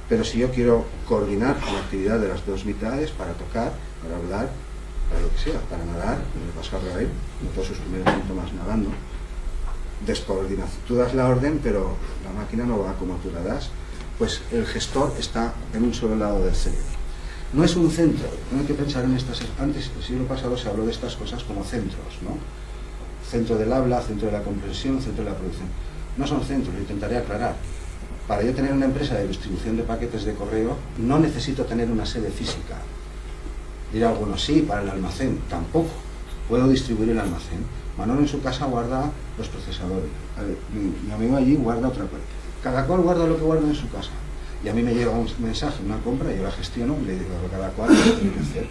pero si yo quiero coordinar la actividad de las 2 mitades para tocar, para hablar, para lo que sea, para nadar, como le pasó a Ravel, en todos sus primeros síntomas nadando, descoordinadas. Tú das la orden, pero la máquina no va como tú la das, pues el gestor está en un solo lado del cerebro. No es un centro, no hay que pensar en estas... Antes, el siglo pasado se habló de estas cosas como centros, ¿no? centro del habla, centro de la comprensión, centro de la producción. No son centros, lo intentaré aclarar. Para yo tener una empresa de distribución de paquetes de correo, no necesito tener una sede física. Dirá algunos, sí, para el almacén, tampoco. Puedo distribuir el almacén. Manolo en su casa guarda los procesadores. Mi amigo allí guarda otra cosa. Cada cual guarda lo que guarda en su casa. Y a mí me llega un mensaje, una compra, yo la gestiono, y le digo a cada cual lo que tiene que hacer.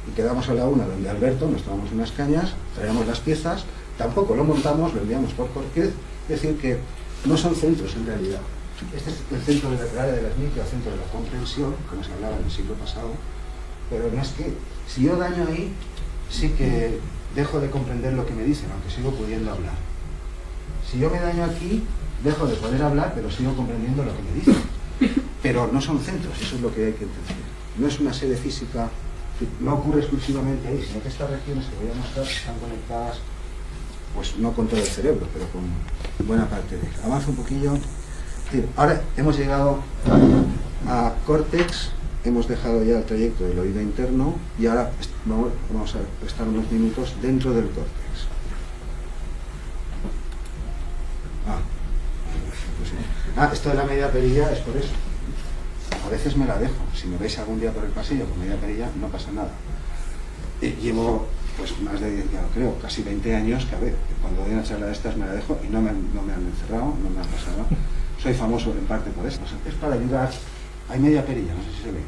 Y quedamos a la una donde Alberto, nos tomamos unas cañas, traemos las piezas, tampoco lo montamos, lo enviamos por Corquez, es decir que no son centros en realidad. Este es el centro de la área de las micro, el centro de la comprensión, como se hablaba en el siglo pasado, pero no es que, si yo daño ahí, sí que dejo de comprender lo que me dicen, aunque sigo pudiendo hablar. Si yo me daño aquí, dejo de poder hablar, pero sigo comprendiendo lo que me dicen. Pero no son centros, eso es lo que hay que entender. No es una sede física, no ocurre exclusivamente ahí, sino que estas regiones que voy a mostrar están conectadas, pues no con todo el cerebro, pero con buena parte de él. Avanzo un poquillo. Ahora hemos llegado a córtex, hemos dejado ya el trayecto del oído interno y ahora vamos a estar unos minutos dentro del córtex. Esto de la media perilla es por eso. A veces me la dejo. Si me veis algún día por el pasillo con media perilla, no pasa nada. Llevo pues más de, ya lo creo, casi 20 años que a ver, cuando doy una charla de estas me la dejo y no me han encerrado, no me han pasado. Soy famoso en parte por eso. Es para ayudar. Hay media perilla, no sé si se ve.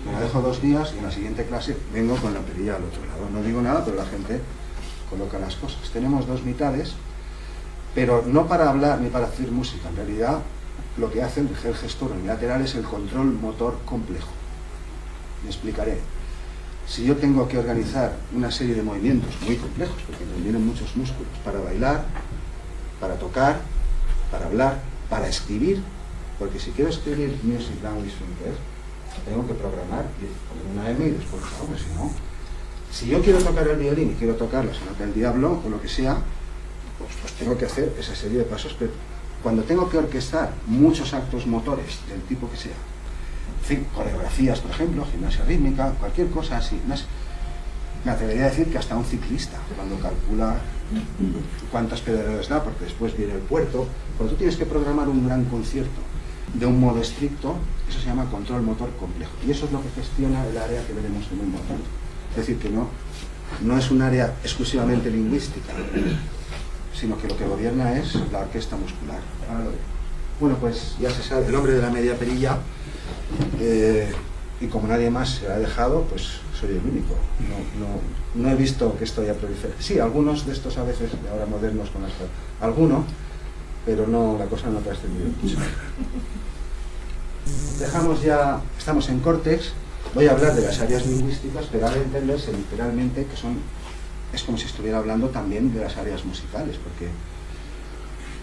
Me la dejo 2 días y en la siguiente clase vengo con la perilla al otro lado. No digo nada, pero la gente coloca las cosas. Tenemos 2 mitades, pero no para hablar ni para hacer música. En realidad, lo que hace el gestor unilateral es el control motor complejo. Me explicaré. Si yo tengo que organizar una serie de movimientos muy complejos, porque me vienen muchos músculos, para bailar, para tocar, para hablar, para escribir, porque si quiero escribir Music Language Thinker, tengo que programar y poner una M y después, porque si no, si yo quiero tocar el violín y quiero tocar la sonata del diablo o lo que sea, pues tengo que hacer esa serie de pasos, pero cuando tengo que orquestar muchos actos motores del tipo que sea, coreografías, por ejemplo, gimnasia rítmica, cualquier cosa así, me atrevería a decir que hasta un ciclista, cuando calcula cuántas pedaleadas da, porque después viene el puerto, cuando tú tienes que programar un gran concierto de un modo estricto, eso se llama control motor complejo, y eso es lo que gestiona el área que veremos en un momento. Es decir, que no es un área exclusivamente lingüística, sino que lo que gobierna es la orquesta muscular. Bueno, pues ya se sabe, el hombre de la media perilla, y como nadie más se la ha dejado, pues soy el único. No he visto que esto haya proliferado. Sí, algunos de estos a veces, de ahora modernos, con alguno, pero no, la cosa no ha trascendido mucho. Dejamos ya, estamos en córtex, voy a hablar de las áreas lingüísticas, pero ahora entenderse literalmente que es como si estuviera hablando también de las áreas musicales, porque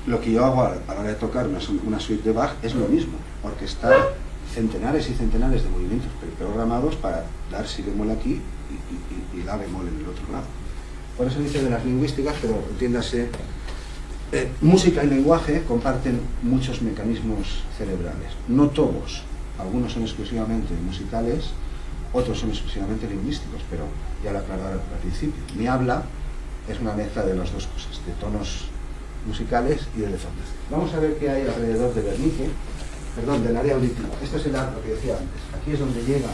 lo que yo hago a la hora de tocar una suite de Bach es lo mismo, orquestar centenares y centenares de movimientos preprogramados para dar si bemol aquí y la bemol en el otro lado. Por eso dice de las lingüísticas, pero entiéndase, música y lenguaje comparten muchos mecanismos cerebrales, no todos, algunos son exclusivamente musicales, otros son exclusivamente lingüísticos, pero ya lo aclaraba al principio. Mi habla es una mezcla de las dos cosas, de tonos musicales y de deformación. Vamos a ver qué hay alrededor de Wernicke, del área auditiva. Esto es lo que decía antes. Aquí es donde llegan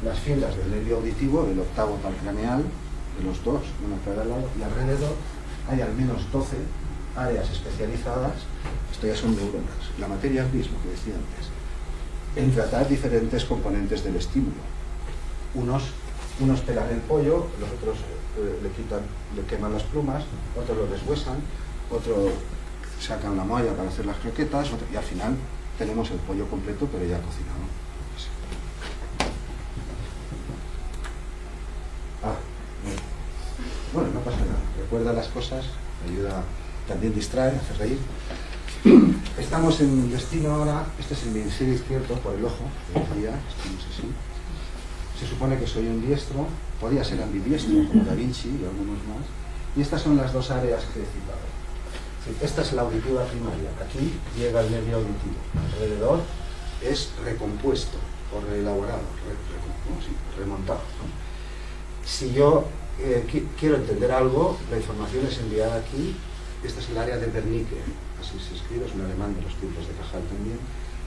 las fibras del nervio auditivo, del octavo palcraneal, de los dos, uno a cada lado, y alrededor hay al menos 12 áreas especializadas, esto ya son neuronas. La materia gris, lo que decía antes, en tratar diferentes componentes del estímulo. Unos pelan el pollo, los otros le queman las plumas, otros lo deshuesan, otros sacan la molla para hacer las croquetas, y al final tenemos el pollo completo, pero ya cocinado. Bueno, no pasa nada. Recuerda las cosas, ayuda, también distrae, hace reír. Estamos en destino ahora, este es el hemisferio izquierdo por el ojo, que decía, estamos así. Se supone que soy un diestro, podría ser ambidiestro, como Da Vinci y algunos más. Y estas son las dos áreas que he citado. Esta es la auditiva primaria, aquí llega el nervio auditivo, alrededor es recompuesto o reelaborado, remontado, ¿no? Si yo quiero entender algo, la información es enviada aquí. Este es el área de Wernicke, así se escribe, es un alemán de los tiempos de Cajal también.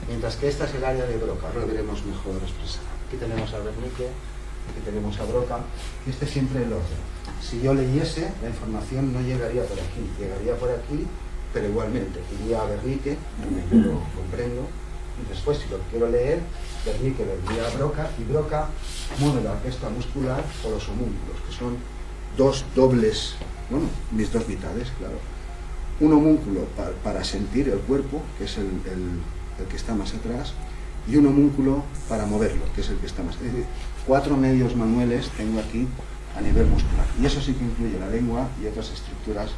Mientras que esta es el área de Broca, ahora lo veremos mejor expresado. Aquí tenemos a Wernicke, aquí tenemos a Broca, y este es siempre el orden. Si yo leyese, la información no llegaría por aquí, llegaría por aquí, pero igualmente iría a Wernicke, donde yo lo comprendo, y después, si lo quiero leer, Wernicke lo envía a Broca, y Broca mueve la orquesta muscular por los homúnculos, que son dos dobles, bueno, mis dos mitades, claro. Un homúnculo para sentir el cuerpo, que es el que está más atrás, y un homúnculo para moverlo, que es el que está más... Es decir, 4 medios manuales tengo aquí a nivel muscular. Y eso sí que incluye la lengua y otras estructuras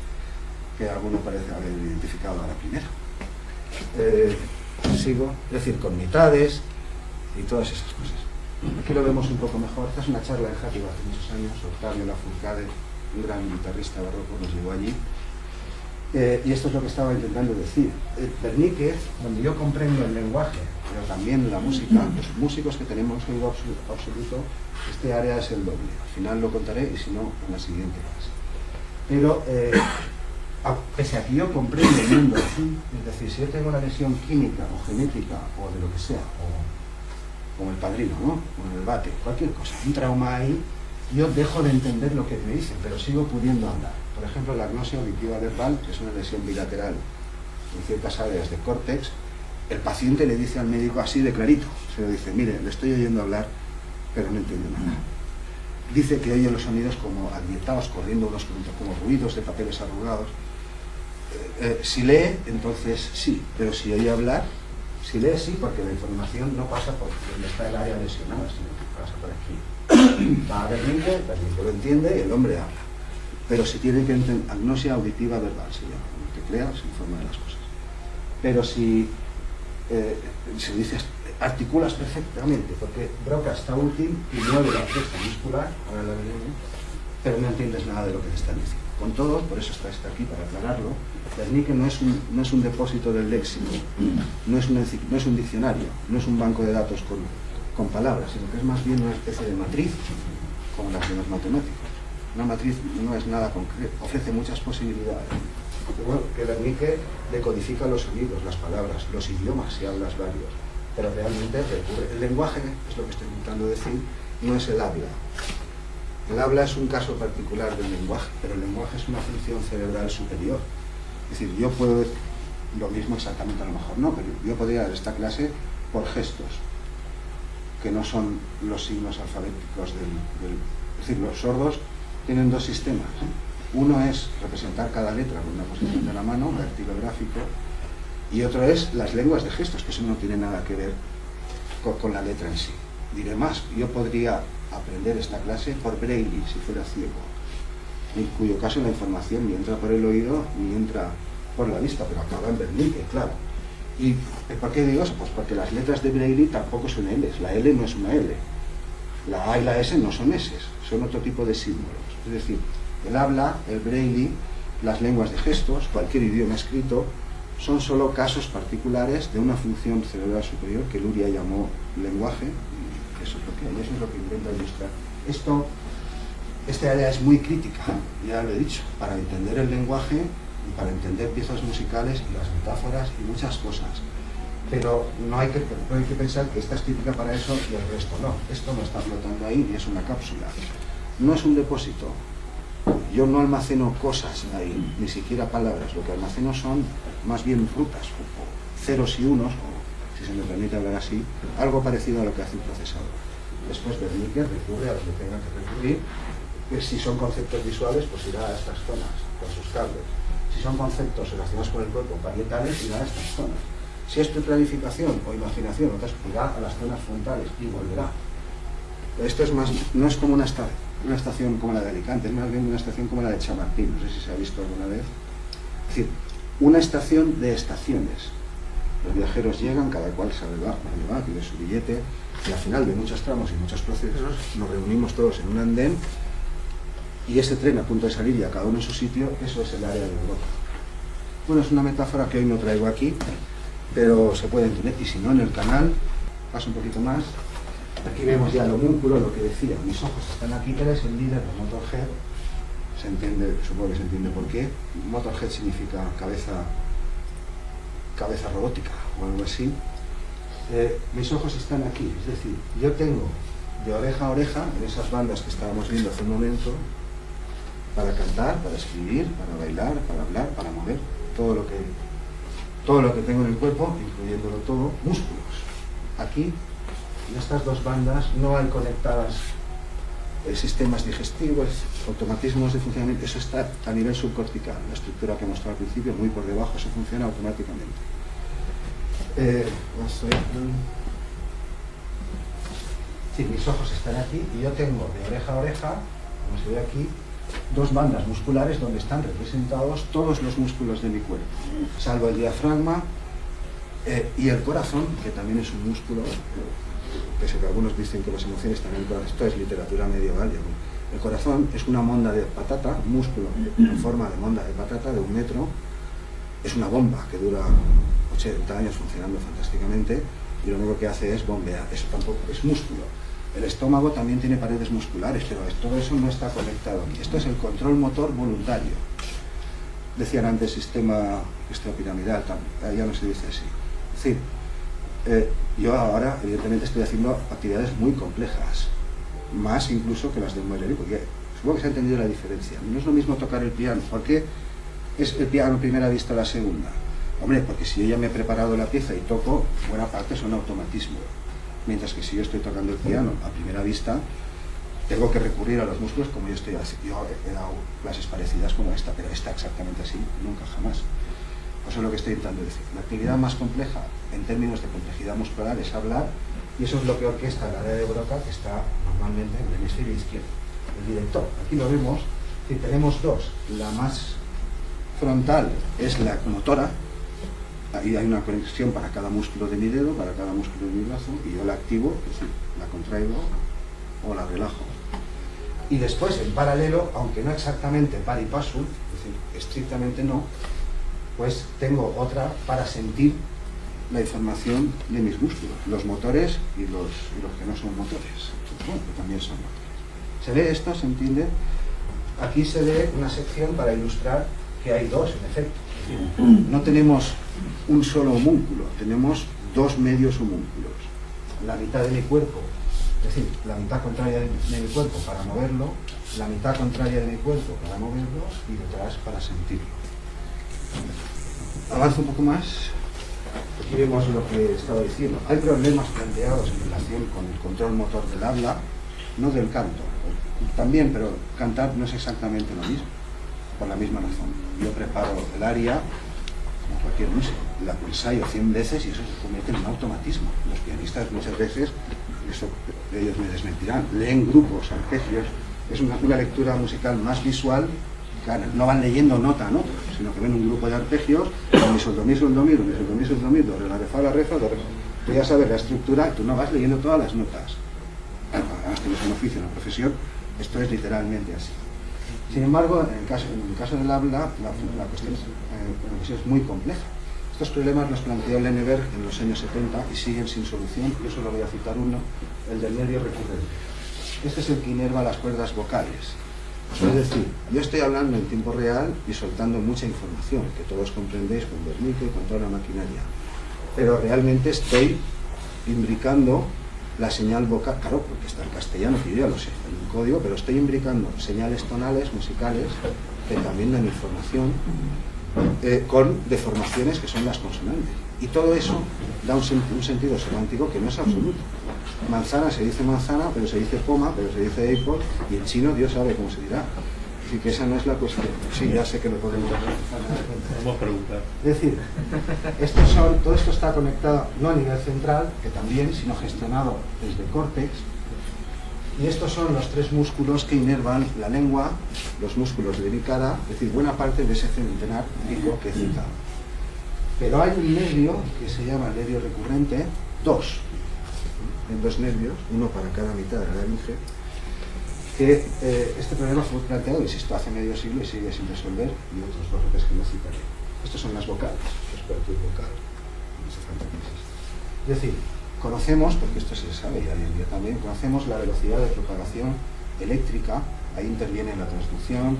que alguno parece haber identificado a la primera. Sigo, es decir, con mitades y todas esas cosas. Aquí lo vemos un poco mejor. Esta es una charla de Játiva hace muchos años. Octavio Lafourcade, un gran guitarrista barroco, nos llevó allí. Y esto es lo que estaba intentando decir. Wernicke, donde yo comprendo el lenguaje, pero también la música, los músicos que tenemos oído absoluto, este área es el doble. Al final lo contaré y si no, en la siguiente clase. Pero, pese a que yo comprendo el mundo así, es decir, si yo tengo una lesión química o genética o de lo que sea, o como el padrino, ¿no? O en el bate, cualquier cosa, un trauma ahí, yo dejo de entender lo que me dicen, pero sigo pudiendo hablar. Por ejemplo, la agnosia auditiva verbal, que es una lesión bilateral en ciertas áreas de córtex, el paciente le dice al médico así de clarito, se lo dice, mire, le estoy oyendo hablar, pero no entiendo nada. Dice que oye los sonidos como agrietados, corriendo unos como ruidos de papeles arrugados. Si lee, entonces sí, pero si oye hablar, si lee sí, porque la información no pasa por donde está el área lesionada, sino que pasa por aquí. Va a Wernicke lo entiende y el hombre habla. Pero si tiene que entender, agnosia auditiva verbal se llama, como que crea, se informa de las cosas. Pero si se dice, articulas perfectamente, porque Broca está útil y mueve la orquesta muscular, ahora la veremos, pero no entiendes nada de lo que te están diciendo. Con todo, por eso está aquí, para aclararlo, Wernicke no es un depósito del léxico, no es un diccionario, no es un banco de datos con palabras, sino que es más bien una especie de matriz, como las de los matemáticos. Una matriz no es nada concreto, ofrece muchas posibilidades. Bueno, que Wernicke decodifica los sonidos, las palabras, los idiomas, si hablas varios, pero realmente recurre. El lenguaje, es lo que estoy intentando decir, no es el habla. El habla es un caso particular del lenguaje, pero el lenguaje es una función cerebral superior. Es decir, yo puedo decir lo mismo exactamente, a lo mejor no, pero yo podría dar esta clase por gestos, que no son los signos alfabéticos es decir, los sordos tienen dos sistemas. Uno es representar cada letra con una posición de la mano, dactilográfico, y otro es las lenguas de gestos, que eso no tiene nada que ver con la letra en sí. Diré más, yo podría aprender esta clase por Braille, si fuera ciego, en cuyo caso la información ni entra por el oído ni entra por la vista, pero acaba en Wernicke, claro. ¿Y por qué digo eso? Pues porque las letras de Braille tampoco son L's, la L no es una L, la A y la S no son S, son otro tipo de símbolos. Es decir, el habla, el Braille, las lenguas de gestos, cualquier idioma escrito, son solo casos particulares de una función cerebral superior que Luria llamó lenguaje, y eso es lo que hay, eso es lo que intenta ilustrar. Este área es muy crítica, ya lo he dicho, para entender el lenguaje y para entender piezas musicales y las metáforas y muchas cosas. Pero no hay que pensar que esta es típica para eso y el resto no. Esto no está flotando ahí ni es una cápsula. No es un depósito. Yo no almaceno cosas ahí, ni siquiera palabras. Lo que almaceno son más bien rutas, o ceros y unos, o si se me permite hablar así, algo parecido a lo que hace un procesador. Después Wernicke recurre a lo que tenga que recurrir. Que si son conceptos visuales, pues irá a estas zonas con sus cables. Si son conceptos relacionados con el cuerpo parietales, irá a estas zonas. Si es planificación o imaginación, entonces irá a las zonas frontales y volverá. Esto es más, no es como una estación como la de Alicante, es más bien una estación como la de Chamartín, no sé si se ha visto alguna vez. Es decir, una estación de estaciones. Los viajeros llegan, cada cual sabe dónde va, pide su billete, y al final de muchos tramos y muchos procesos nos reunimos todos en un andén y ese tren a punto de salir y a cada uno en su sitio, eso es el área de Europa. Bueno, es una metáfora que hoy no traigo aquí, pero se puede entender, y si no en el canal, paso un poquito más, Aquí vemos ya el homúnculo, lo que decía, mis ojos están aquí, él es el líder de Motorhead, se entiende, supongo que se entiende por qué. Motorhead significa cabeza robótica o algo así. Mis ojos están aquí, es decir, yo tengo de oreja a oreja, en esas bandas que estábamos viendo hace un momento, para cantar, para escribir, para bailar, para hablar, para mover, todo lo que tengo en el cuerpo, incluyéndolo todo, músculos. Aquí, en estas dos bandas, no hay conectadas sistemas digestivos, automatismos de funcionamiento, eso está a nivel subcortical, la estructura que he mostrado al principio, muy por debajo, eso funciona automáticamente. Sí, mis ojos están aquí y yo tengo de oreja a oreja, como se ve aquí, dos bandas musculares donde están representados todos los músculos de mi cuerpo, salvo el diafragma y el corazón, que también es un músculo, pese a que algunos dicen que las emociones también el corazón, esto es literatura medieval. El corazón es una monda de patata, un músculo en forma de monda de patata de 1 metro, es una bomba que dura 80 años funcionando fantásticamente y lo único que hace es bombear, eso tampoco es músculo. El estómago también tiene paredes musculares, pero todo eso no está conectado aquí. Esto es el control motor voluntario. Decían antes sistema piramidal, ya no se dice así. Es decir, yo ahora evidentemente estoy haciendo actividades muy complejas, más incluso que las de un bailarín, porque supongo que se ha entendido la diferencia. No es lo mismo tocar el piano. ¿Por qué es el piano primera vista la segunda? Hombre, porque si yo ya me he preparado la pieza y toco, buena parte son automatismos. Mientras que si yo estoy tocando el piano a primera vista, tengo que recurrir a los músculos como yo estoy haciendo. Yo he dado clases parecidas como esta, pero esta exactamente así, nunca jamás. Eso es lo que estoy intentando decir. La actividad más compleja en términos de complejidad muscular es hablar, y eso es lo que orquesta el área de Broca, que está normalmente en el hemisferio izquierdo. El director, aquí lo vemos, si tenemos dos, la más frontal es la motora, ahí hay una conexión para cada músculo de mi dedo, para cada músculo de mi brazo, y yo la activo, es decir, la contraigo o la relajo. Y después, en paralelo, aunque no exactamente par y paso, es decir, estrictamente no, pues tengo otra para sentir la información de mis músculos, los motores y los que no son motores, bueno, que también son motores. ¿Se ve esto? ¿Se entiende? Aquí se ve una sección para ilustrar que hay dos, en efecto. No tenemos un solo homúnculo, tenemos dos medios homúnculos. La mitad de mi cuerpo, es decir, la mitad contraria de mi cuerpo para moverlo, la mitad contraria de mi cuerpo para moverlo y detrás para sentirlo. Avanzo un poco más. Aquí vemos lo que estaba diciendo. Hay problemas planteados en relación con el control motor del habla, no del canto. También, pero cantar no es exactamente lo mismo, por la misma razón. Yo preparo el aria, como cualquier músico, la ensayo 100 veces y eso se convierte en un automatismo. Los pianistas muchas veces, eso ellos me desmentirán, leen grupos, arpegios, es una lectura musical más visual. No van leyendo nota a nota, sino que ven un grupo de arpegios, mi sol, do, mi, sol, do, mi, do, mi, sol, do, mi, sol, do, mi, do, re, la, re, fa, la, re, fa, do, re. Tú ya sabes la estructura, tú no vas leyendo todas las notas. Además tienes un oficio, una profesión, esto es literalmente así. Sin embargo, en el caso del habla, la cuestión es muy compleja. Estos problemas los planteó Lenneberg en los años 70 y siguen sin solución. Yo solo voy a citar uno, el del nervio recurrente. Este es el que inerva las cuerdas vocales. Es decir, yo estoy hablando en tiempo real y soltando mucha información, que todos comprendéis con Wernicke y con toda la maquinaria. Pero realmente estoy imbricando la señal vocal, claro, porque está en castellano, que yo ya lo sé, en un código, pero estoy imbricando señales tonales, musicales, que también dan información, con deformaciones que son las consonantes. Y todo eso da un sentido semántico que no es absoluto. Manzana se dice manzana, pero se dice poma, pero se dice apple, y en chino Dios sabe cómo se dirá. Así que esa no es la cuestión. Sí, ya sé que lo podemos hacer. Vamos a preguntar. Es decir, todo esto está conectado no a nivel central, que también, sino gestionado desde córtex. Y estos son los tres músculos que inervan la lengua, los músculos de mi cara, es decir, buena parte de ese centenar pico que he citado. Pero hay un nervio que se llama el nervio recurrente, en dos nervios, uno para cada mitad de la laringe, que este problema fue planteado, insisto, hace medio siglo y sigue sin resolver, y otros dos veces que no citaré. Estos son las vocales, los cuerpos vocales. No hace falta que insista. Es decir, Conocemos, porque esto se sabe ya hoy en día también, conocemos la velocidad de propagación eléctrica, ahí interviene la transducción,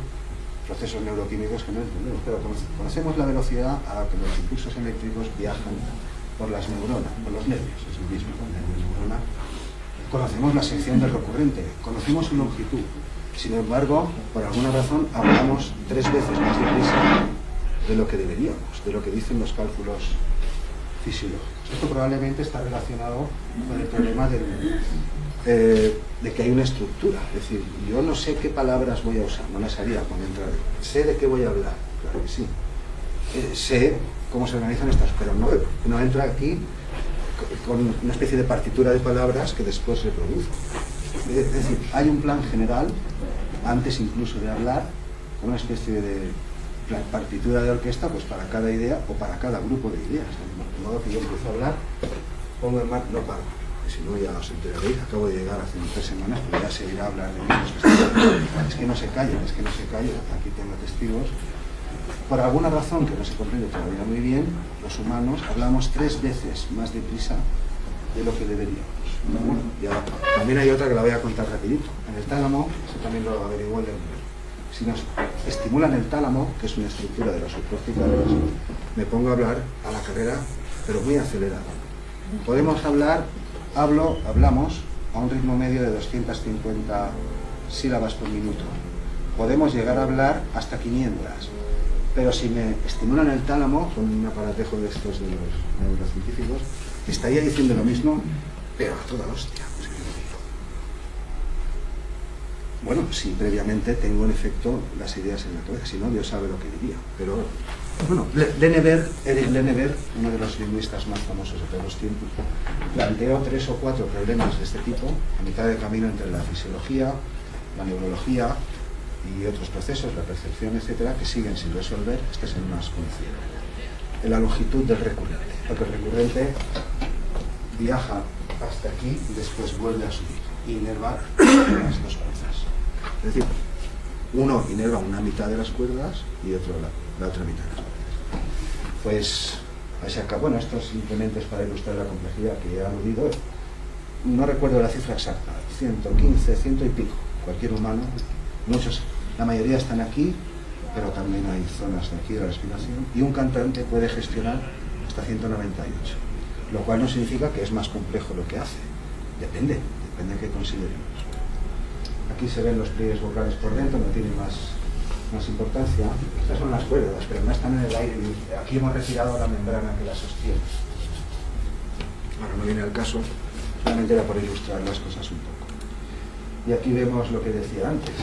procesos neuroquímicos que no entendemos, pero conocemos la velocidad a la que los impulsos eléctricos viajan por las neuronas, por los nervios, es el mismo, la neurona. Conocemos la sección del recurrente, conocemos su longitud. Sin embargo, por alguna razón, hablamos 3 veces más deprisa de lo que deberíamos, de lo que dicen los cálculos fisiológicos. Esto probablemente está relacionado con el problema de que hay una estructura. Es decir, yo no sé qué palabras voy a usar, no las haría cuando entrar. Sé de qué voy a hablar, claro que sí. Sé cómo se organizan estas, pero no entro aquí con una especie de partitura de palabras que después reproduzco. Es decir, hay un plan general, antes incluso de hablar, con una especie de partitura de orquesta pues para cada idea o para cada grupo de ideas. De modo que yo empiezo a hablar, pongo en marcha, no paro, que si no ya os enteraréis, acabo de llegar hace 3 semanas, pero ya se irá a hablar de mí. Es que no se callen, aquí tengo testigos. Por alguna razón que no se comprende todavía muy bien, los humanos hablamos 3 veces más deprisa de lo que deberíamos. Bueno, también hay otra que la voy a contar rapidito. En el tálamo, eso también lo averiguó el si nos estimulan el tálamo, que es una estructura de los subcorticales, me pongo a hablar a la carrera, pero muy acelerado. Podemos hablamos a un ritmo medio de 250 sílabas por minuto. Podemos llegar a hablar hasta 500. Pero si me estimulan el tálamo, con un aparatejo de estos de los neurocientíficos, estaría diciendo lo mismo, pero a toda hostia. Bueno, si previamente tengo en efecto las ideas en la cabeza, si no, Dios sabe lo que diría. Pero, bueno, Eric Lenever, uno de los lingüistas más famosos de todos los tiempos, planteó 3 o 4 problemas de este tipo, a mitad de camino entre la fisiología, la neurología y otros procesos, la percepción, etcétera, que siguen sin resolver. Este es el más conocido. La longitud del recurrente, porque el recurrente viaja hasta aquí y después vuelve a subir, y inerva las 2 cuerdas. Es decir, uno inerva una mitad de las cuerdas y otro la otra mitad de las cuerdas. Pues, bueno, esto simplemente es para ilustrar la complejidad que he aludido. No recuerdo la cifra exacta, 115, 100 y pico. Cualquier humano, muchos, la mayoría están aquí, pero también hay zonas de aquí de la respiración, y un cantante puede gestionar hasta 198, lo cual no significa que es más complejo lo que hace. Depende de qué consideremos. Aquí se ven los pliegues vocales por dentro, no tienen más importancia. Estas son las cuerdas, pero no están en el aire. Aquí hemos retirado la membrana que las sostiene. Ahora no viene al caso, solamente era por ilustrar las cosas un poco. Y aquí vemos lo que decía antes.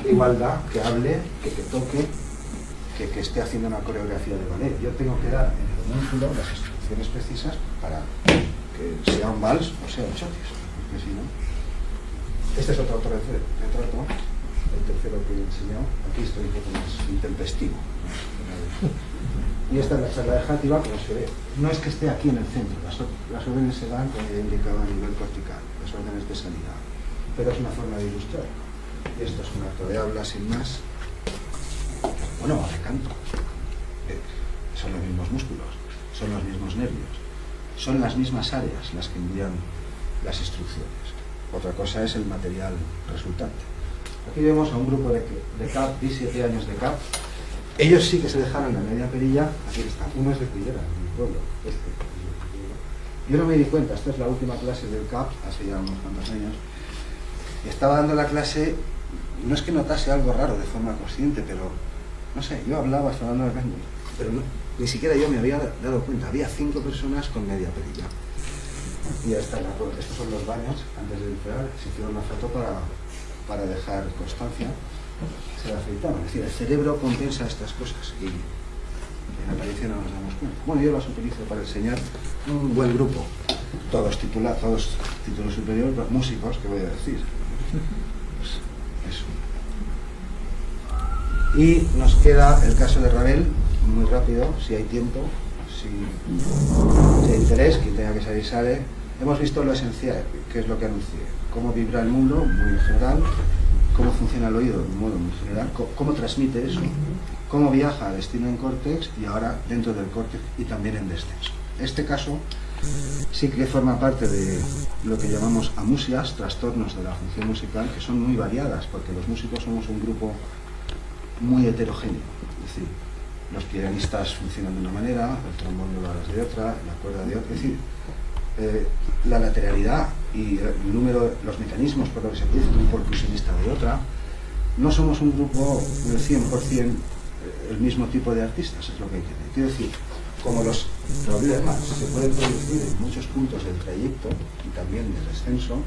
Igualdad, que hable, que toque, que esté haciendo una coreografía de ballet. Yo tengo que dar en el homúnculo las instrucciones precisas para que sea un vals o sea un chotis, porque si no... Este es otro retrato, el tercero que he enseñado. Aquí estoy un poco más intempestivo. Y esta es la charla de Játiva, como se ve. No es que esté aquí en el centro, las órdenes se dan, como he indicado, a nivel cortical, las órdenes de salida. Pero es una forma de ilustrar. Y esto es un acto de habla sin más. Bueno, o de canto. Son los mismos músculos, son los mismos nervios, son las mismas áreas las que envían las instrucciones. Otra cosa es el material resultante. Aquí vemos a un grupo de CAP, 17 años de CAP. Ellos sí que se dejaron la media perilla. Aquí está, uno es de Cullera, en mi pueblo. Yo no me di cuenta, esta es la última clase del CAP, hace ya unos cuantos años. Y estaba dando la clase, no es que notase algo raro de forma consciente, pero no sé, yo hablaba, estaba hablando de la pero no, ni siquiera yo me había dado cuenta. Había 5 personas con media perilla. Y estos son los baños antes de entrar. Se hicieron una foto para dejar constancia. Se la afeitaron. Es decir, el cerebro compensa estas cosas y en la apariencia no nos damos cuenta. Bueno, yo las utilizo para enseñar un buen grupo, todos títulos superiores, los músicos, ¿qué voy a decir? Pues eso. Y nos queda el caso de Ravel, muy rápido, si hay tiempo. Si hay interés, quien tenga que salir sale. Hemos visto lo esencial, que es lo que anuncié. Cómo vibra el mundo, muy en general. Cómo funciona el oído, de un modo muy general. Cómo transmite eso. Cómo viaja a destino en córtex y ahora dentro del córtex y también en descenso. Este caso Sí que forma parte de lo que llamamos amusias, trastornos de la función musical, que son muy variadas, porque los músicos somos un grupo muy heterogéneo. Es decir, los pianistas funcionan de una manera, el trombón lo hará de otra, la cuerda de otra. Es decir, la lateralidad y el número, los mecanismos por los que se produce un percusionista de otra. No somos un grupo del 100% el mismo tipo de artistas, es lo que hay que decir. Quiero decir, como los problemas se pueden producir en muchos puntos del trayecto y también del descenso,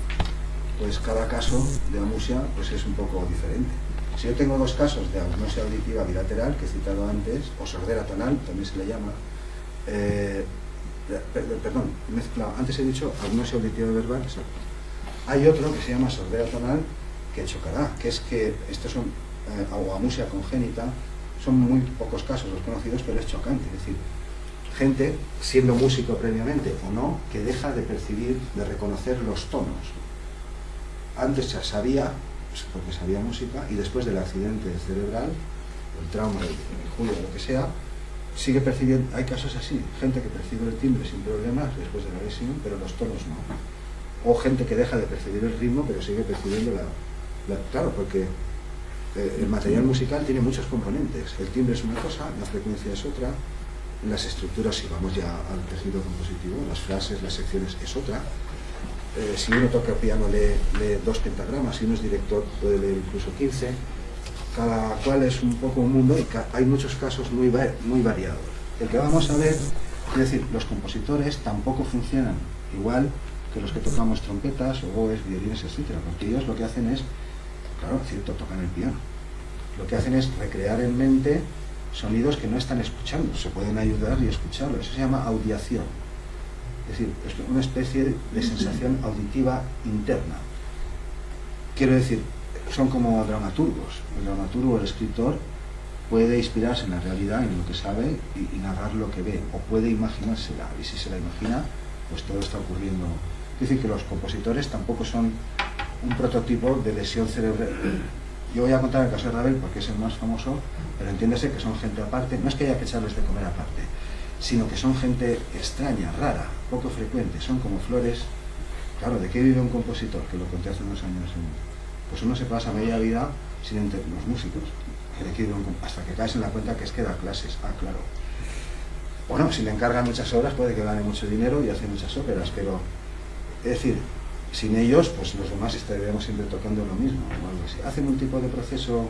pues cada caso de amusia pues es un poco diferente. Si yo tengo dos casos de agnosia auditiva bilateral, que he citado antes, o sordera tonal, también se le llama, perdón, mezclado, antes he dicho agnosia auditiva verbal, exacto. Hay otro que se llama sordera tonal, que chocará, que es que estos son, o amusia congénita, son muy pocos casos los conocidos, pero es chocante, es decir, gente, siendo músico previamente o no, que deja de percibir, de reconocer los tonos. Antes ya sabía, porque sabía música, y después del accidente cerebral, el trauma, el injuria, lo que sea, sigue percibiendo. Hay casos así, gente que percibe el timbre sin problemas después de la lesión, pero los tonos no. O gente que deja de percibir el ritmo, pero sigue percibiendo claro, porque el material musical tiene muchos componentes. El timbre es una cosa, la frecuencia es otra, las estructuras, si vamos ya al tejido compositivo, las frases, las secciones es otra. Si uno toca piano lee 2 pentagramas, si uno es director puede leer incluso 15. Cada cual es un poco un mundo y hay muchos casos muy variados. El que vamos a ver, es decir, los compositores tampoco funcionan igual que los que tocamos trompetas, oboes, violines, etc. Porque ellos lo que hacen es, claro, cierto, tocan el piano. Lo que hacen es recrear en mente sonidos que no están escuchando, se pueden ayudar y escucharlo. Eso se llama audiación. Es decir, es una especie de sensación auditiva interna. Quiero decir, son como dramaturgos. El dramaturgo, el escritor, puede inspirarse en la realidad, en lo que sabe, y narrar lo que ve, o puede imaginársela. Y si se la imagina, pues todo está ocurriendo. Es decir, que los compositores tampoco son un prototipo de lesión cerebral. Yo voy a contar el caso de Ravel porque es el más famoso, pero entiéndase que son gente aparte. No es que haya que echarles de comer aparte, sino que son gente extraña, rara, poco frecuente, son como flores. Claro, ¿de qué vive un compositor? Que lo conté hace unos años. Pues uno se pasa media vida sin entender, los músicos, hasta que caes en la cuenta que es que da clases. Ah, claro. Bueno, si le encargan muchas obras puede que gane mucho dinero y hace muchas óperas, pero, es decir, sin ellos, pues los demás estaríamos siempre tocando lo mismo, o algo así. Hacen un tipo de proceso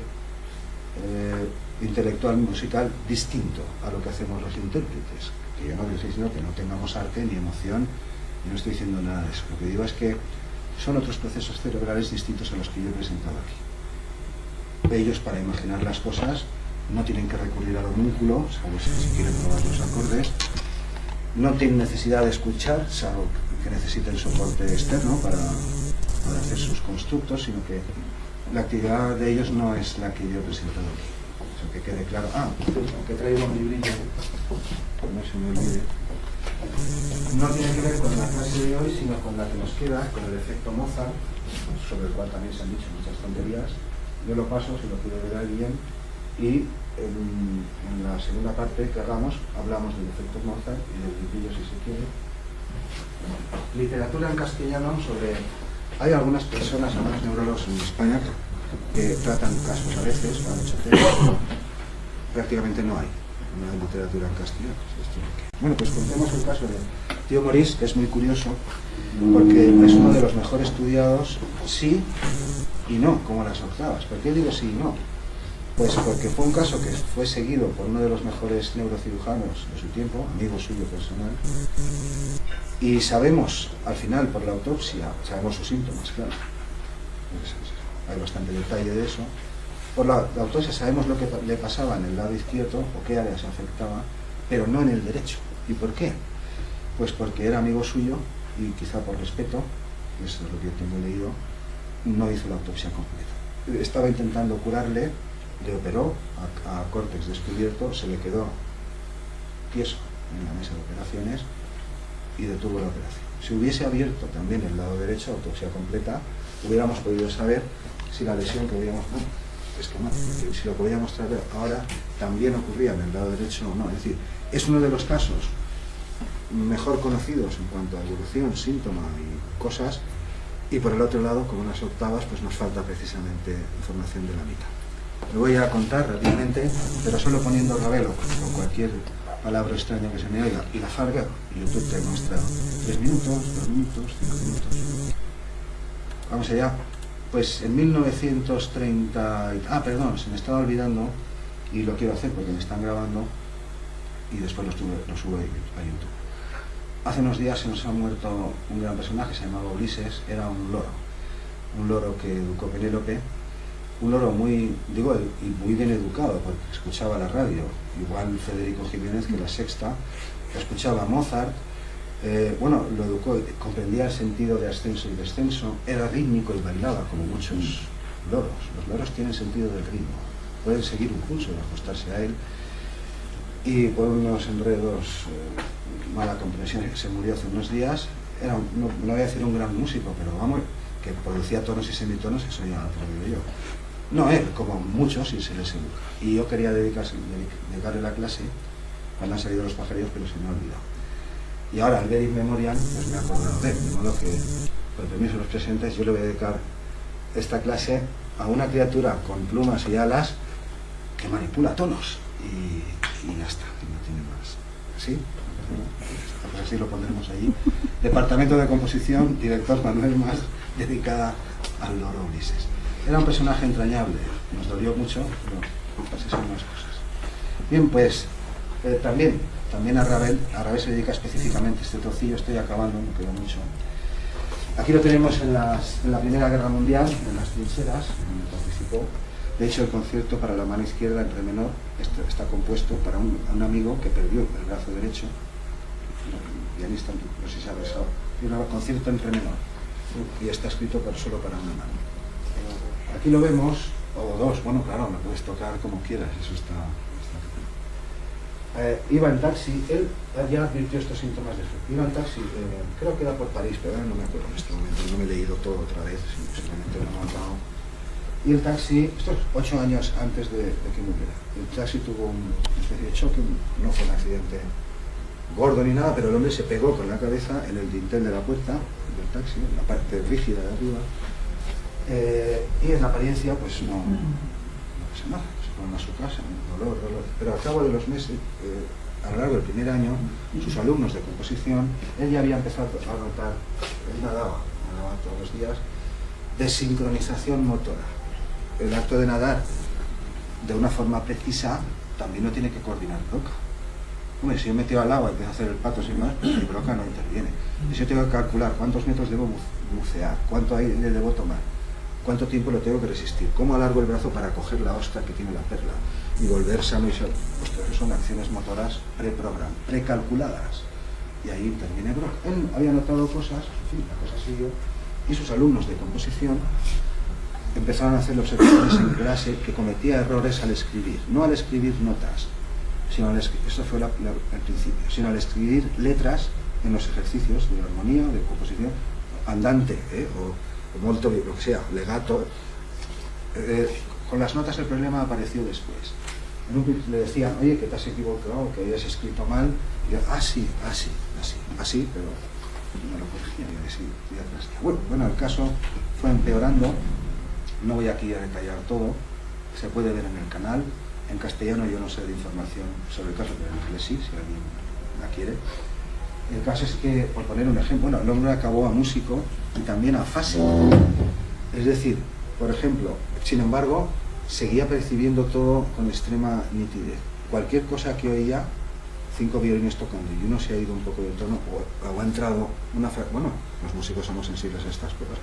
intelectual, musical, distinto a lo que hacemos los intérpretes. Que yo no estoy diciendo que no tengamos arte ni emoción, y no estoy diciendo nada de eso. Lo que digo es que son otros procesos cerebrales distintos a los que yo he presentado aquí. Ellos, para imaginar las cosas, no tienen que recurrir al homúnculo, salvo si quieren probar los acordes, no tienen necesidad de escuchar, salvo que necesiten soporte externo para hacer sus constructos, sino que la actividad de ellos no es la que yo he presentado aquí. O sea, que quede claro. Ah, aunque he traído un librillo, que no se me olvide. No tiene que ver con la clase de hoy, sino con la que nos queda, con el efecto Mozart, sobre el cual también se han dicho muchas tonterías. Yo lo paso, si lo quiero ver alguien, y en la segunda parte que hagamos, hablamos del efecto Mozart y del librillo, si se quiere. Literatura en castellano sobre... Hay algunas personas, algunos neurólogos en España que tratan casos a veces, lo han hecho hacer. Prácticamente no hay literatura en castellano. Bueno, pues contemos el caso de Tío Morís, que es muy curioso, porque es uno de los mejor estudiados, sí y no, como las octavas. ¿Por qué digo sí y no? Pues porque fue un caso que fue seguido por uno de los mejores neurocirujanos de su tiempo, amigo suyo personal, y sabemos, al final, por la autopsia, sabemos sus síntomas, claro. Hay bastante detalle de eso. Por la autopsia sabemos lo que le pasaba en el lado izquierdo, o qué áreas afectaba, pero no en el derecho. ¿Y por qué? Pues porque era amigo suyo, y quizá por respeto, eso es lo que yo tengo leído, no hizo la autopsia completa. Estaba intentando curarle, le operó a córtex descubierto, se le quedó tieso en la mesa de operaciones y detuvo la operación. Si hubiese abierto también el lado derecho, autopsia completa, hubiéramos podido saber si la lesión que veíamos, es que no, si lo que voy a mostrar ahora también ocurría en el lado derecho o no. Es decir, es uno de los casos mejor conocidos en cuanto a evolución, síntoma y cosas, y por el otro lado, con unas octavas, pues nos falta precisamente información de la mitad. Lo voy a contar rápidamente, pero solo poniendo Ravelo, con cualquier palabra extraña que se me oiga, y la Farga, YouTube te muestra 3 minutos, 2 minutos, 5 minutos. Vamos allá. Pues en 1930... perdón, se me estaba olvidando, y lo quiero hacer porque me están grabando, y después lo subo a YouTube. Hace unos días se nos ha muerto un gran personaje, se llamaba Ulises, era un loro que educó Penélope, un loro muy bien educado, porque escuchaba la radio, igual Federico Jiménez que La Sexta, escuchaba Mozart, lo educó, comprendía el sentido de ascenso y descenso, era rítmico y bailaba como muchos loros. Los loros tienen sentido del ritmo, pueden seguir un pulso y ajustarse a él, y por unos enredos, mala comprensión, se murió hace unos días. Era, no voy a decir un gran músico, pero vamos, que producía tonos y semitonos, eso ya lo he yo. No él, como muchos, y se les educa. Y yo quería dedicarle la clase cuando han salido los pajarillos, pero se me ha olvidado. Y ahora, al ver In Memoriam, pues me he acordado de él, de modo que, por permiso de los presentes, yo le voy a dedicar esta clase a una criatura con plumas y alas que manipula tonos. Y ya está, y no tiene más. ¿Sí? Pues así lo pondremos allí. Departamento de Composición, director Manuel Mas, dedicada al loro Ulises. Era un personaje entrañable, nos dolió mucho, pero así son las cosas. Bien, pues también a Ravel se dedica específicamente este trocillo, estoy acabando, no queda mucho. Aquí lo tenemos en la Primera Guerra Mundial, en las trincheras, donde participó. De hecho, el concierto para la mano izquierda en re menor está compuesto para un amigo que perdió el brazo derecho, pianista, no sé si sabes, y un concierto en re menor, y está escrito solo para una mano. Aquí lo vemos, o dos, bueno, claro, lo puedes tocar como quieras, eso está. Iba en taxi, él ya advirtió estos síntomas de fe. Iba en taxi, creo que era por París, pero ahora no me acuerdo en este momento, no me he leído todo otra vez, simplemente lo he notado. Y el taxi, esto es 8 años antes de que muriera, el taxi tuvo una especie de choque, no fue un accidente gordo ni nada, pero el hombre se pegó con la cabeza en el dintel de la puerta del taxi, en la parte rígida de arriba, y en apariencia pues no pasa nada, se fueron a su casa, dolor, pero al cabo de los meses, a lo largo del primer año, sus alumnos de composición, él ya había empezado a notar, él nadaba todos los días, desincronización motora. El acto de nadar de una forma precisa también no tiene que coordinar broca. Hombre, si yo me tiro al agua y empiezo a hacer el pato sin más, pues mi broca no interviene. Y si yo tengo que calcular cuántos metros debo bucear, cuánto aire le debo tomar, cuánto tiempo lo tengo que resistir, cómo alargo el brazo para coger la ostra que tiene la perla y volver sano y salvo, pues todo eso son acciones motoras precalculadas. Y ahí interviene broca. Él había notado cosas, en fin, la cosa siguió, y sus alumnos de composición empezaron a hacer observaciones en clase que cometía errores al escribir, no al escribir notas, sino al escribir, eso fue el principio, sino al escribir letras en los ejercicios de armonía, de composición, andante, o molto, lo que sea, legato. Con las notas el problema apareció después. Le decían, oye, que te has equivocado, que habías escrito mal, y yo, así, pero no lo corregía, y así, y atrás. Bueno, el caso fue empeorando. No voy aquí a detallar todo, se puede ver en el canal. En castellano yo no sé de información sobre el caso, pero en inglés sí, si alguien la quiere. El caso es que, por poner un ejemplo, el hombre acabó a músico y también a fásico. Es decir, por ejemplo, sin embargo, seguía percibiendo todo con extrema nitidez. Cualquier cosa que oía, 5 violines tocando y uno se ha ido un poco de tono o ha entrado una frase. Bueno, los músicos somos sensibles a estas cosas.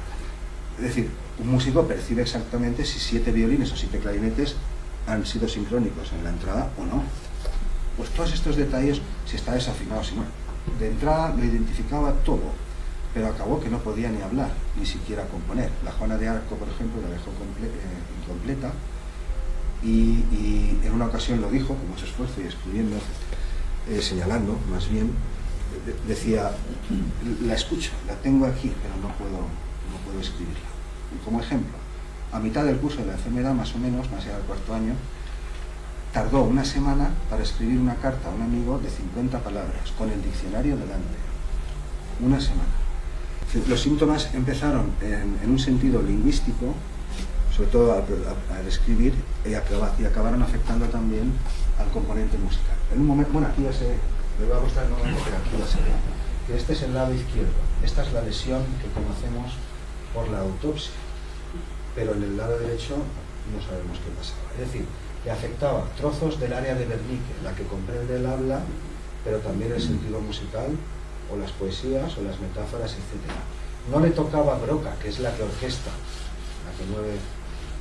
Es decir, un músico percibe exactamente si 7 violines o 7 clarinetes han sido sincrónicos en la entrada o no. Pues todos estos detalles, si está desafinado, si no. De entrada lo identificaba todo, pero acabó que no podía ni hablar, ni siquiera componer. La Juana de Arco, por ejemplo, la dejó incompleta y en una ocasión lo dijo con mucho esfuerzo y escribiendo, señalando más bien, decía, la escucho, la tengo aquí, pero no puedo escribirla. Y como ejemplo, a mitad del curso de la enfermedad, más o menos, más allá del 4º año, tardó una semana para escribir una carta a un amigo de 50 palabras, con el diccionario delante. Una semana. Los síntomas empezaron en un sentido lingüístico, sobre todo al escribir, y acabaron afectando también al componente musical. En un momento, bueno, aquí ya se le voy a mostrar el momento, pero aquí ya se ve que este es el lado izquierdo. Esta es la lesión que conocemos por la autopsia, pero en el lado derecho no sabemos qué pasaba. Es decir, le afectaba trozos del área de Wernicke, la que comprende el habla, pero también el sentido musical, o las poesías, o las metáforas, etc. No le tocaba Broca, que es la que orquesta, la que mueve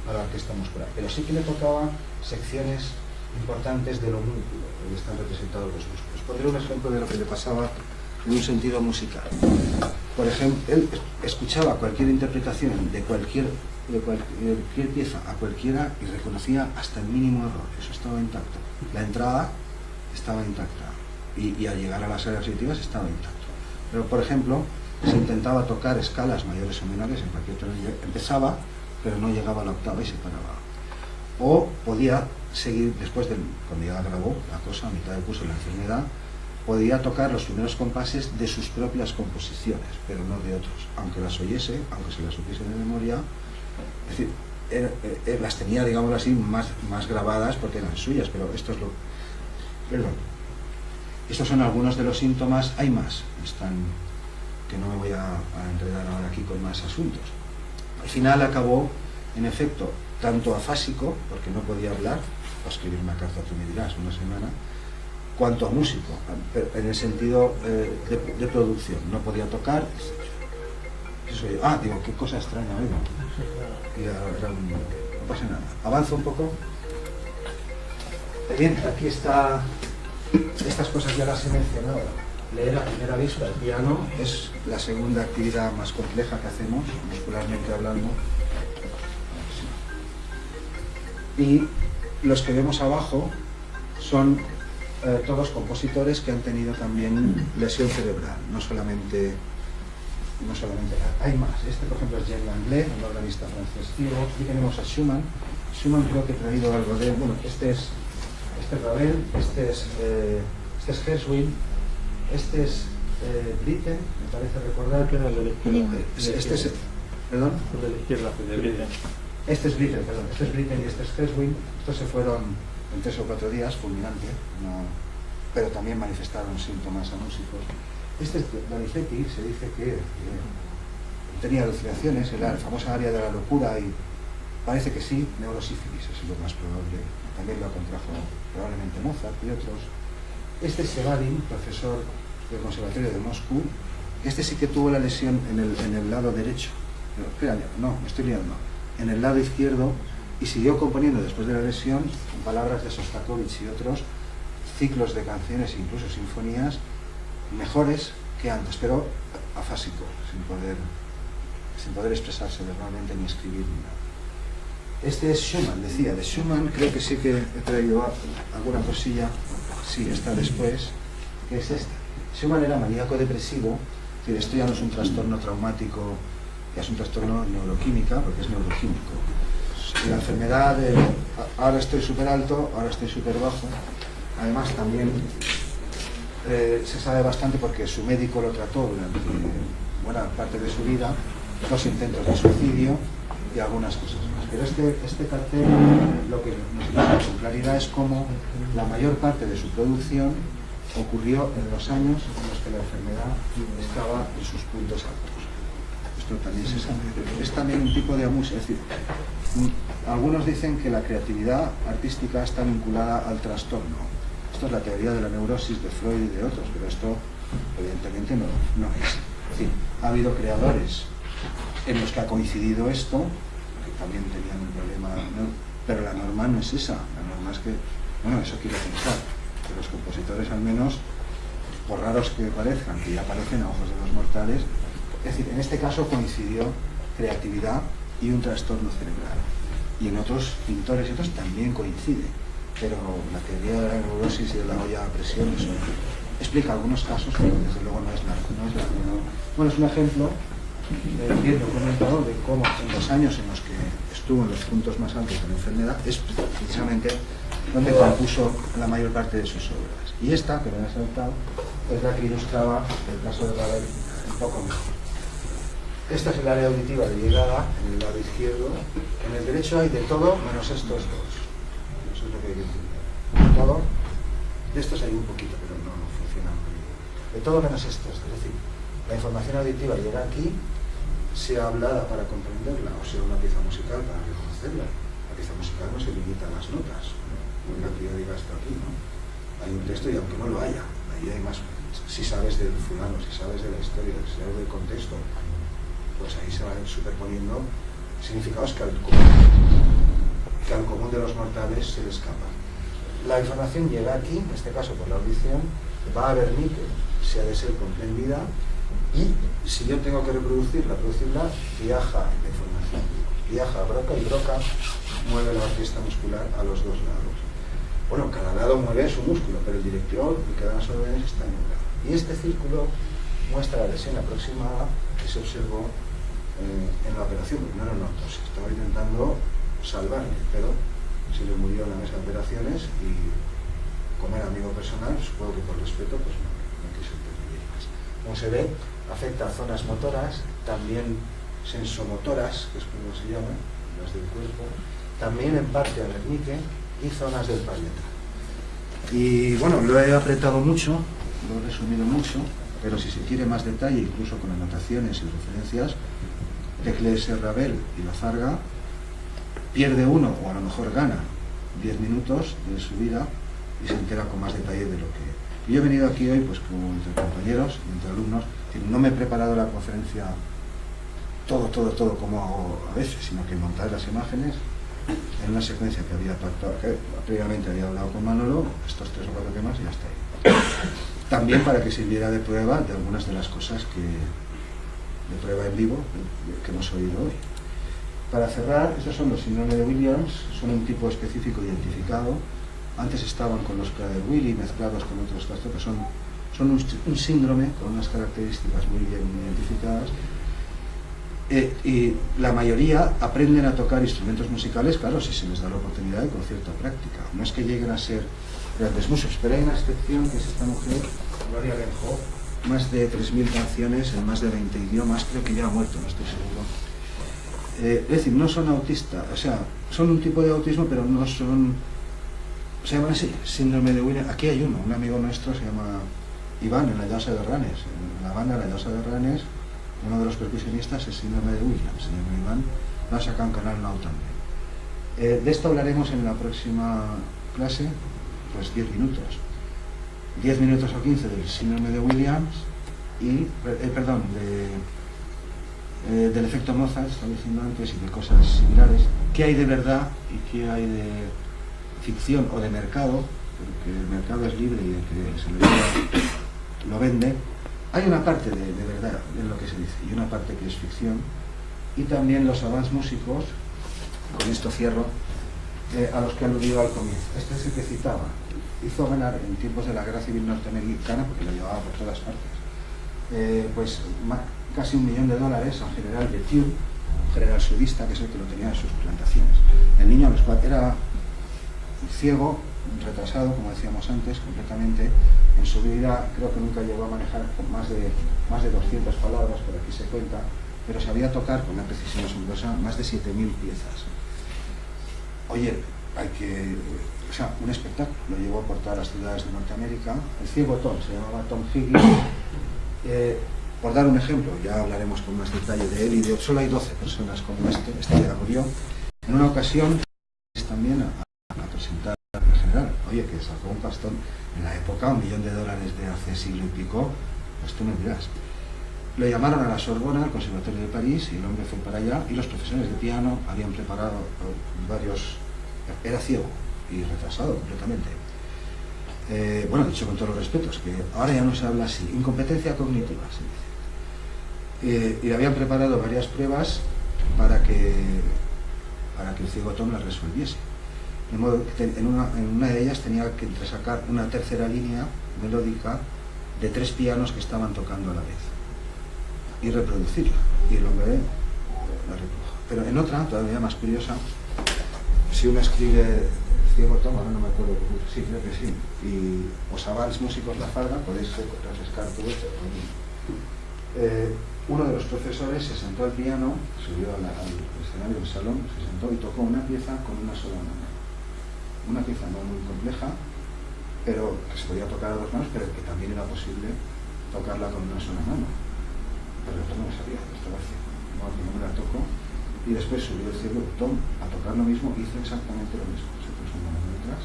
a la orquesta muscular, pero sí que le tocaba secciones importantes del homúnculo, donde están representados los músculos. Pondré un ejemplo de lo que le pasaba en un sentido musical. Por ejemplo, él escuchaba cualquier interpretación de cualquier pieza a cualquiera y reconocía hasta el mínimo error. Eso estaba intacto. La entrada estaba intacta y al llegar a las áreas auditivas estaba intacto. Pero, por ejemplo, si intentaba tocar escalas mayores o menores en cualquier tono, empezaba, pero no llegaba a la octava y se paraba. O podía seguir, cuando ya grabó la cosa, a mitad del curso de la enfermedad, podía tocar los primeros compases de sus propias composiciones, pero no de otros, aunque las oyese, aunque se las supiese de memoria. Es decir, las tenía, digamos así, más grabadas porque eran suyas, pero esto es lo... Perdón. Estos son algunos de los síntomas, hay más, que no me voy a enredar ahora aquí con más asuntos. Al final acabó, en efecto, tanto afásico, porque no podía hablar, para escribir una carta, tú me dirás, una semana, cuanto a músico, en el sentido de producción, no podía tocar. Eso yo, digo, qué cosa extraña, oigo. No pasa nada. Avanzo un poco. Bien, aquí está. Estas cosas ya las he mencionado. Leer a primera vista el piano es la segunda actividad más compleja que hacemos, muscularmente hablando. Y los que vemos abajo son todos compositores que han tenido también lesión cerebral, no solamente hay más. Este, por ejemplo, es Jean Langlais, un organista francés ciego. Aquí tenemos a Schumann. Schumann creo que he traído algo de... Bueno, este es Ravel, este es Gershwin, este es Britten, me parece recordar. Este es... ¿Perdón? De la izquierda, de Britten. Este es Britten, perdón. Este es Britten y este es Gershwin. Estos se fueron en 3 o 4 días, fulminante, pero también manifestaron síntomas a músicos. Este es Donizetti, se dice que tenía alucinaciones en la famosa área de la locura y parece que sí, neurosífilis es lo más probable. También lo contrajo probablemente Mozart y otros. Este es Sevadin, profesor del Conservatorio de Moscú. Este sí que tuvo la lesión en el lado derecho. Pero, espera, no, me estoy liando. En el lado izquierdo, y siguió componiendo después de la lesión, en palabras de Sostakovich y otros, ciclos de canciones e incluso sinfonías mejores que antes, pero afásico, sin poder expresarse verbalmente ni escribir ni nada. Este es Schumann, decía, de Schumann creo que sí que he traído alguna cosilla, sí, está después, que es esta. Schumann era maníaco depresivo, es decir, esto ya no es un trastorno traumático, ya es un trastorno neuroquímica, porque es neuroquímico. La enfermedad de ahora estoy súper alto, ahora estoy súper bajo, además también se sabe bastante porque su médico lo trató durante buena parte de su vida, 2 intentos de suicidio y algunas cosas más. Pero este cartel lo que nos dice con claridad es cómo la mayor parte de su producción ocurrió en los años en los que la enfermedad estaba en sus puntos altos. Esto también se sabe. Es también un tipo de amuso, es decir, algunos dicen que la creatividad artística está vinculada al trastorno. Esto es la teoría de la neurosis de Freud y de otros, pero esto evidentemente no es. Es decir, ha habido creadores en los que ha coincidido esto, que también tenían un problema, ¿no? Pero la norma no es esa. La norma es que, bueno, eso quiero pensar, que los compositores al menos, por raros que parezcan, que ya aparecen a ojos de los mortales, es decir, en este caso coincidió creatividad y un trastorno cerebral. Y en otros pintores y otros también coincide. Pero la teoría de la neurosis y de la olla a presión eso explica algunos casos, pero desde luego no es la Bueno, es un ejemplo bien documentado de cómo en los años en los que estuvo en los puntos más altos de la enfermedad es precisamente donde compuso la mayor parte de sus obras. Y esta, que me he saltado, es la que ilustraba el caso de Ravel un poco mejor. Esta es el área auditiva de llegada, en el lado izquierdo. En el derecho hay de todo menos estos dos. Eso es lo que hay que entender. Todo. De estos hay un poquito, pero no funciona muy bien. De todo menos estos. Es decir, la información auditiva llega aquí, sea hablada para comprenderla o sea una pieza musical para reconocerla. La pieza musical no se limita a las notas. No es que yo diga esto aquí, ¿no? Hay un texto y aunque no lo haya, ahí hay más. Si sabes del fulano, si sabes de la historia, si sabes del contexto, pues ahí se van superponiendo significados que al común de los mortales se le escapan. La información llega aquí, en este caso por la audición, va a Wernicke, si ha de ser comprendida, y si yo tengo que reproducirla, viaja la información, viaja a Broca y Broca mueve la orquesta muscular a los dos lados. Bueno, cada lado mueve su músculo, pero el director y cada una sola vez está en un lado. Y este círculo muestra la lesión aproximada que se observó en la operación, porque no era una autopsia, estaba intentando salvarle, pero se le murió en la mesa de operaciones y como era amigo personal, supongo que por respeto, pues no quiso intervenir más. Como se ve, afecta a zonas motoras, también sensomotoras, que es como se llaman, las del cuerpo, también en parte a Wernicke y zonas del parietal. Y bueno, lo he apretado mucho, lo he resumido mucho, pero si se quiere más detalle, incluso con anotaciones y referencias, tecleese Ravel y la Farga, pierde uno o a lo mejor gana 10 minutos de su vida y se entera con más detalle de lo que... Yo he venido aquí hoy pues como entre compañeros y entre alumnos, no me he preparado la conferencia todo como hago a veces, sino que montar las imágenes en una secuencia que había pactado, que previamente había hablado con Manolo, estos 3 o 4 temas y ya está ahí. También para que sirviera de prueba de algunas de las cosas de prueba en vivo que hemos oído hoy. Para cerrar, estos son los síndromes de Williams, son un tipo específico identificado. Antes estaban con los Prader-Willi mezclados con otros trastornos, son un síndrome con unas características muy bien identificadas. Y la mayoría aprenden a tocar instrumentos musicales, claro, si se les da la oportunidad y con cierta práctica. No es que lleguen a ser grandes músicos, pero hay una excepción que es esta mujer, Gloria Lenjo, más de 3.000 canciones en más de 20 idiomas, creo que ya ha muerto, no estoy seguro. Es decir, no son autistas, o sea, son un tipo de autismo, pero no son, se llaman así, síndrome de Williams. Aquí hay un amigo nuestro se llama Iván, en la Llosa de Ranes, en la banda de la Llosa de Ranes, uno de los percusionistas es síndrome de Williams, se llama Iván, va a sacar un canal now también. De esto hablaremos en la próxima clase, pues 10 minutos. 10 minutos o 15 del síndrome de Williams y, del efecto Mozart, estaba diciendo antes, y de cosas similares. ¿Qué hay de verdad y qué hay de ficción o de mercado? Porque el mercado es libre y el que se lo lleva lo vende. Hay una parte de verdad en lo que se dice y una parte que es ficción. Y también los avances músicos, con esto cierro, a los que he aludido al comienzo. Este es el que citaba. Hizo ganar en tiempos de la Guerra Civil Norteamericana, porque lo llevaba por todas partes, pues casi $1 millón al general de Thieu, un general sudista, que es el que lo tenía en sus plantaciones. El niño a los 4 era ciego, retrasado, como decíamos antes, completamente. En su vida creo que nunca llegó a manejar con más de 200 palabras, por aquí se cuenta, pero sabía tocar con una precisión asombrosa más de 7.000 piezas. Oye, o sea, un espectáculo, lo llevó por todas las ciudades de Norteamérica. El ciego Tom, se llamaba Tom Higgins. Por dar un ejemplo, ya hablaremos con más detalle de él y de solo hay 12 personas como este ya murió. En una ocasión también a presentar al general, oye, que sacó un pastón en la época, $1 millón de hace siglo y pico, pues tú me dirás. Lo llamaron a la Sorbona, al Conservatorio de París, y el hombre fue para allá, y los profesores de piano habían preparado varios... Era ciego y retrasado completamente. Bueno, dicho con todos los respetos, que ahora ya no se habla así, incompetencia cognitiva, se dice. Y le habían preparado varias pruebas para que el ciego Tom las resolviese. De modo que en una de ellas tenía que entresacar una tercera línea melódica de 3 pianos que estaban tocando a la vez y reproducirla, y el hombre la reprodujo. Pero en otra, todavía más curiosa, si uno escribe Ciego Tom, ahora no me acuerdo, sí, creo que sí. Y os abans músicos de la Farga, podéis refrescar todo esto. Uno de los profesores se sentó al piano, subió al escenario del salón, se sentó y tocó una pieza con una sola mano. Una pieza no muy compleja, pero que se podía tocar a dos manos, pero que también era posible tocarla con una sola mano. Pero esto no lo sabía, esto lo hacía. No me la tocó. Y después subió el ciego Tom a tocar lo mismo, hizo exactamente lo mismo. Se puso una mano detrás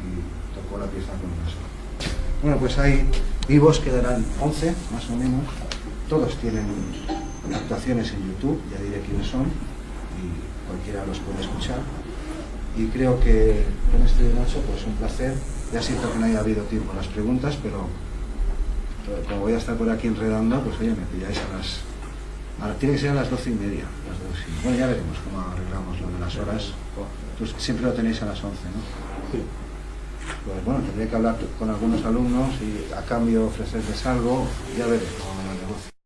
y tocó la pieza con una sola. Bueno, pues hay vivos, quedarán 11, más o menos. Todos tienen actuaciones en YouTube, ya diré quiénes son, y cualquiera los puede escuchar. Y creo que con este Nacho, pues un placer. Ya siento que no haya habido tiempo a las preguntas, pero como voy a estar por aquí enredando, pues oye, me pilláis a las... Ahora, tiene que ser a las 12:30. Bueno, ya veremos cómo arreglamos lo de las horas. Pues siempre lo tenéis a las 11, ¿no? Sí. Pues bueno, tendré que hablar con algunos alumnos y a cambio ofrecerles algo, ya veremos cómo va el negocio.